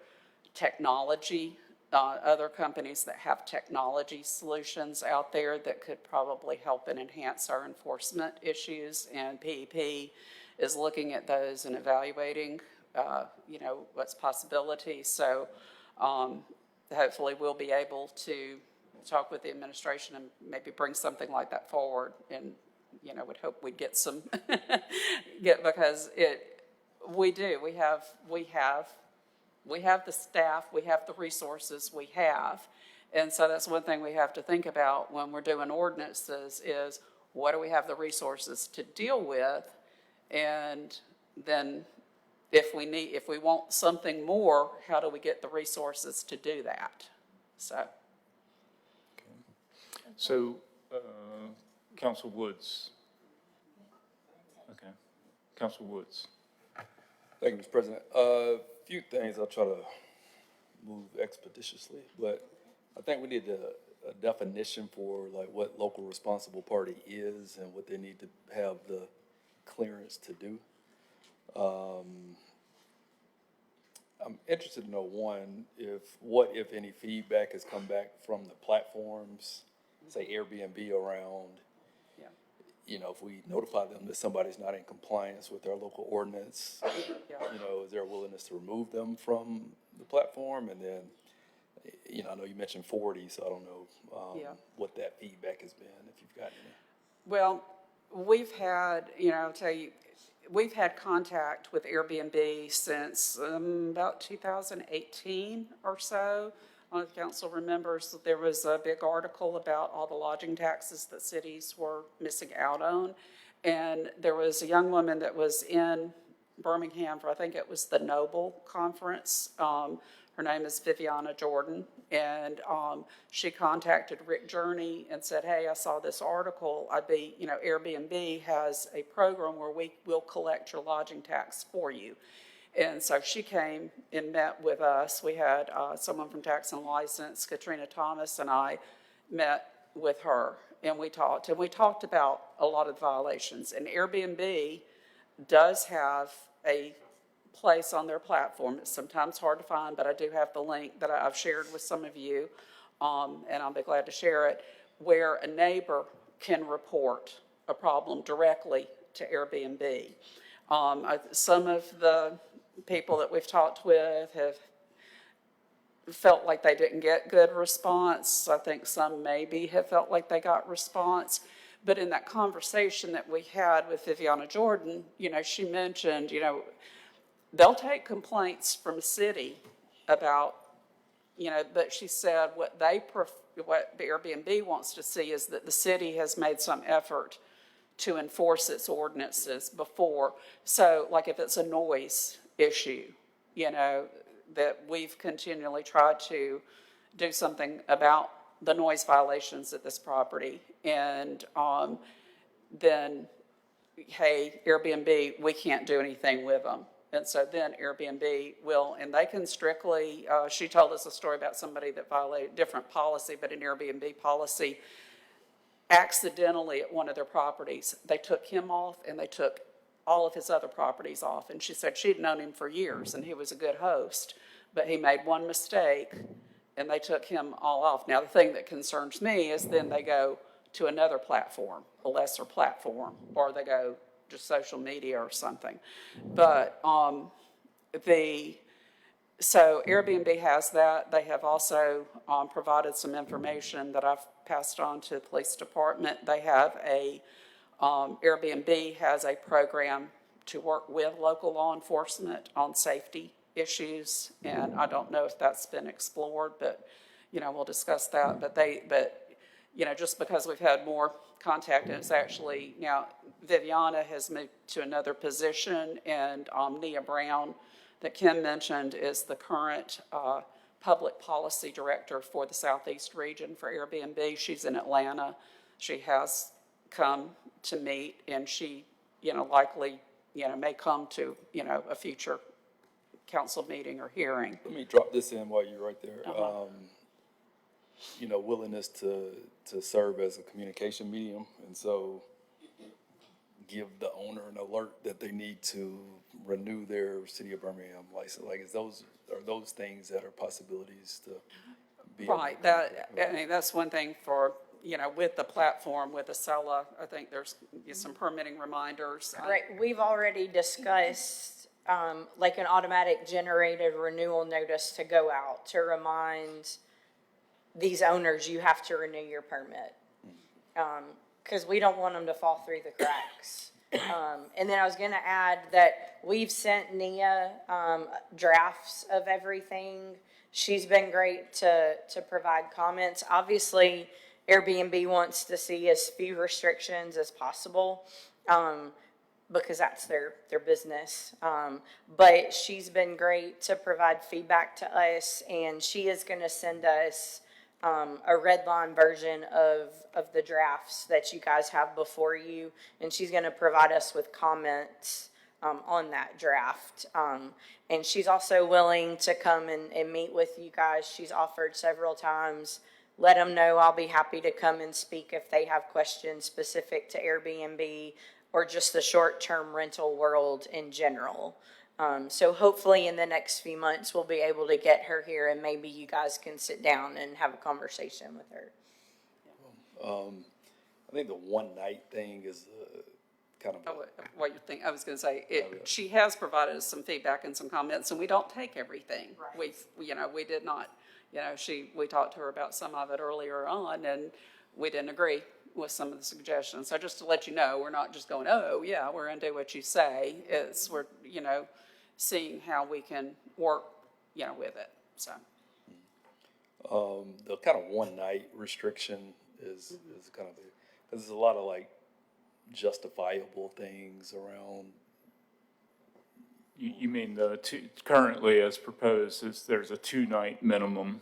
[SPEAKER 7] technology, other companies that have technology solutions out there that could probably help and enhance our enforcement issues. And PEP is looking at those and evaluating, what's possibilities. So hopefully we'll be able to talk with the administration and maybe bring something like that forward, and would hope we'd get some because we have the staff, we have the resources we have, and so that's one thing we have to think about when we're doing ordinances is what do we have the resources to deal with, and then if we want something more, how do we get the resources to do that?
[SPEAKER 1] So, Council Woods. Okay. Council Woods.
[SPEAKER 8] Thank you, Mr. President. A few things I'll try to move expeditiously, but I think we need a definition for like what local responsible party is and what they need to have the clearance to do. I'm interested to know, one, what, if any, feedback has come back from the platforms, say Airbnb around, if we notify them that somebody's not in compliance with their local ordinance, is there a willingness to remove them from the platform? And then, I know you mentioned 40, so I don't know what that feedback has been, if you've got any.
[SPEAKER 7] Well, we've had, I'll tell you, we've had contact with Airbnb since about 2018 or so. The council remembers that there was a big article about all the lodging taxes that cities were missing out on. And there was a young woman that was in Birmingham for, I think it was the Noble Conference. Her name is Viviana Jordan. And she contacted Rick Journey and said, hey, I saw this article. Airbnb has a program where we will collect your lodging tax for you. And so she came and met with us. We had someone from Tax and License, Katrina Thomas, and I met with her, and we talked about a lot of violations. And Airbnb does have a place on their platform. It's sometimes hard to find, but I do have the link that I've shared with some of you, and I'll be glad to share it, where a neighbor can report a problem directly to Airbnb. Some of the people that we've talked with have felt like they didn't get good response. I think some maybe have felt like they got response. But in that conversation that we had with Viviana Jordan, she mentioned, they'll take complaints from the city about, but she said what the Airbnb wants to see is that the city has made some effort to enforce its ordinances before. So like if it's a noise issue, that we've continually tried to do something about the noise violations at this property. And then, hey, Airbnb, we can't do anything with them. And so then Airbnb will, and they can strictly, she told us a story about somebody that violated different policy, but an Airbnb policy, accidentally at one of their properties, they took him off and they took all of his other properties off. And she said she'd known him for years and he was a good host, but he made one mistake and they took him all off. Now, the thing that concerns me is then they go to another platform, a lesser platform, or they go just social media or something. But so Airbnb has that. They have also provided some information that I've passed on to the police department. They have Airbnb has a program to work with local law enforcement on safety issues, and I don't know if that's been explored, but, we'll discuss that. But just because we've had more contact, and it's actually, now, Viviana has moved to another position, and Nia Brown, that Kim mentioned, is the current public policy director for the Southeast region for Airbnb. She's in Atlanta. She has come to meet, and she, likely, may come to, a future council meeting or hearing.
[SPEAKER 8] Let me drop this in while you're right there. Willingness to serve as a communication medium, and so give the owner an alert that they need to renew their City of Birmingham license. Like, are those things that are possibilities to be
[SPEAKER 7] Right. That's one thing for, with the platform, with Acela, I think there's some permitting reminders.
[SPEAKER 6] Right, we've already discussed, like an automatic generated renewal notice to go out to remind these owners you have to renew your permit. Because we don't want them to fall through the cracks. And then I was going to add that we've sent Nia drafts of everything. She's been great to provide comments. Obviously, Airbnb wants to see as few restrictions as possible because that's their business. But she's been great to provide feedback to us, and she is going to send us a red line version of the drafts that you guys have before you, and she's going to provide us with comments on that draft. And she's also willing to come and meet with you guys. She's offered several times. Let them know I'll be happy to come and speak if they have questions specific to Airbnb or just the short-term rental world in general. So hopefully in the next few months, we'll be able to get her here and maybe you guys can sit down and have a conversation with her.
[SPEAKER 8] I think the one night thing is kind of.
[SPEAKER 7] What you think, I was going to say, she has provided us some feedback and some comments, and we don't take everything.
[SPEAKER 6] Right.
[SPEAKER 7] We did not, we talked to her about some of it earlier on, and we didn't agree with some of the suggestions. So just to let you know, we're not just going, oh, yeah, we're going to do what you say. We're, seeing how we can work, with it, so.
[SPEAKER 8] The kind of one night restriction is kind of, because there's a lot of like justifiable things around.
[SPEAKER 1] You mean currently as proposed, there's a 2-night minimum?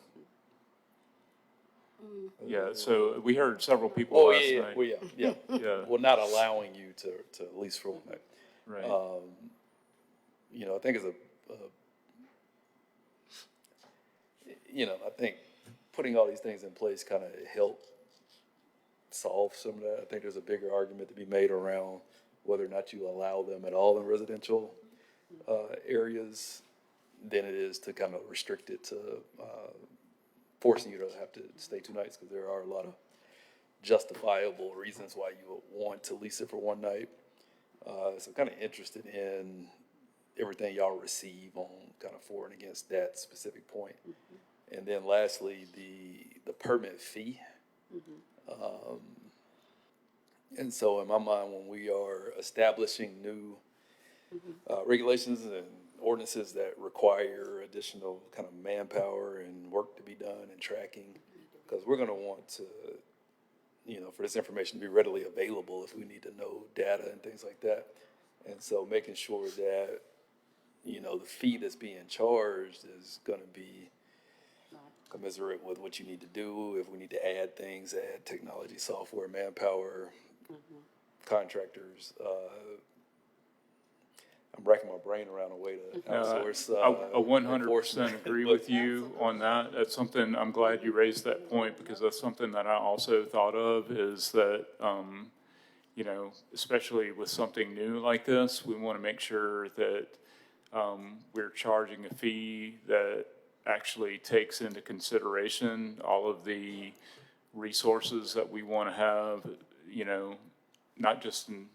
[SPEAKER 1] Yeah, so we heard several people last night.
[SPEAKER 8] Well, yeah. Well, not allowing you to at least for one night.
[SPEAKER 1] Right.
[SPEAKER 8] I think it's I think putting all these things in place kind of help solve some of that. I think there's a bigger argument to be made around whether or not you allow them at all in residential areas than it is to kind of restrict it to forcing you to have to stay 2 nights, because there are a lot of justifiable reasons why you would want to lease it for one night. So I'm kind of interested in everything y'all receive on kind of for and against that specific point. And then lastly, the permit fee. And so in my mind, when we are establishing new regulations and ordinances that require additional kind of manpower and work to be done and tracking, because we're going to want to, for this information to be readily available if we need to know data and things like that. And so making sure that, the fee that's being charged is going to be commensurate with what you need to do, if we need to add things, add technology, software, manpower, contractors. I'm racking my brain around a way to outsource.
[SPEAKER 1] I 100% agree with you on that. That's something, I'm glad you raised that point, because that's something that I also thought of, is that, especially with something new like this, we want to make sure that we're charging a fee that actually takes into consideration all of the resources that we want to have, not just in,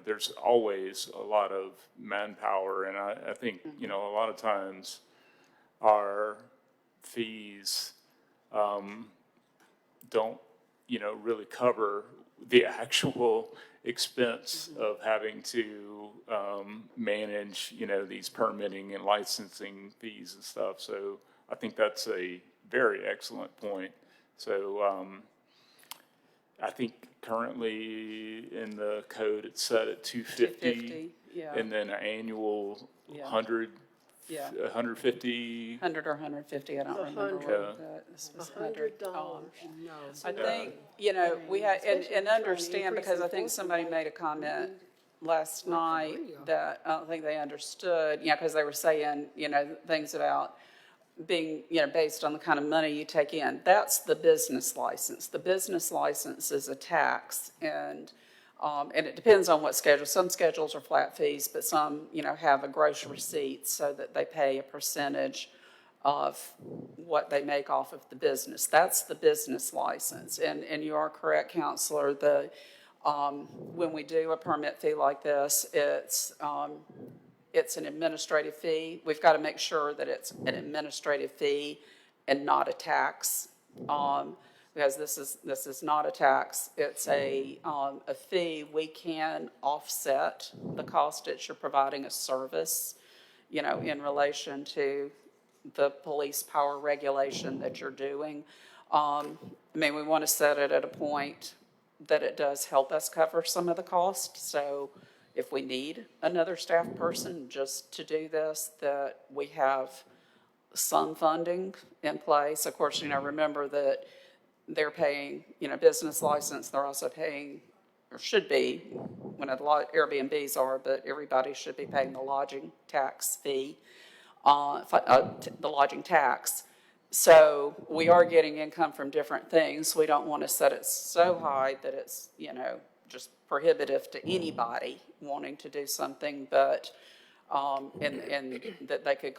[SPEAKER 1] there's always a lot of manpower, and I think, a lot of times our fees don't, really cover the actual expense of having to manage, these permitting and licensing fees and stuff. So I think that's a very excellent point. So I think currently in the code, it's set at 250.
[SPEAKER 7] 250, yeah.
[SPEAKER 1] And then an annual
[SPEAKER 7] Yeah.
[SPEAKER 1] 100,
[SPEAKER 7] Yeah.
[SPEAKER 1] 150.
[SPEAKER 7] 100 or 150, I don't remember what this was.
[SPEAKER 5] $100. No.
[SPEAKER 7] I think, we had, and understand, because I think somebody made a comment last night that I don't think they understood, because they were saying, things about being, based on the kind of money you take in. That's the business license. The business license is a tax, and it depends on what schedule. Some schedules are flat fees, but some, have a gross receipt so that they pay a percentage of what they make off of the business. That's the business license. And you are correct, Counselor, when we do a permit fee like this, it's an administrative fee. We've got to make sure that it's an administrative fee and not a tax, because this is not a tax. It's a fee. We can offset the cost that you're providing a service, in relation to the police power regulation that you're doing. We want to set it at a point that it does help us cover some of the cost. So if we need another staff person just to do this, that we have some funding in place. Of course, remember that they're paying, business license, they're also paying, or should be, when a lot Airbnbs are, but everybody should be paying the lodging tax fee, the lodging tax. So we are getting income from different things. We don't want to set it so high that it's, just prohibitive to anybody wanting to do something, but, and that they could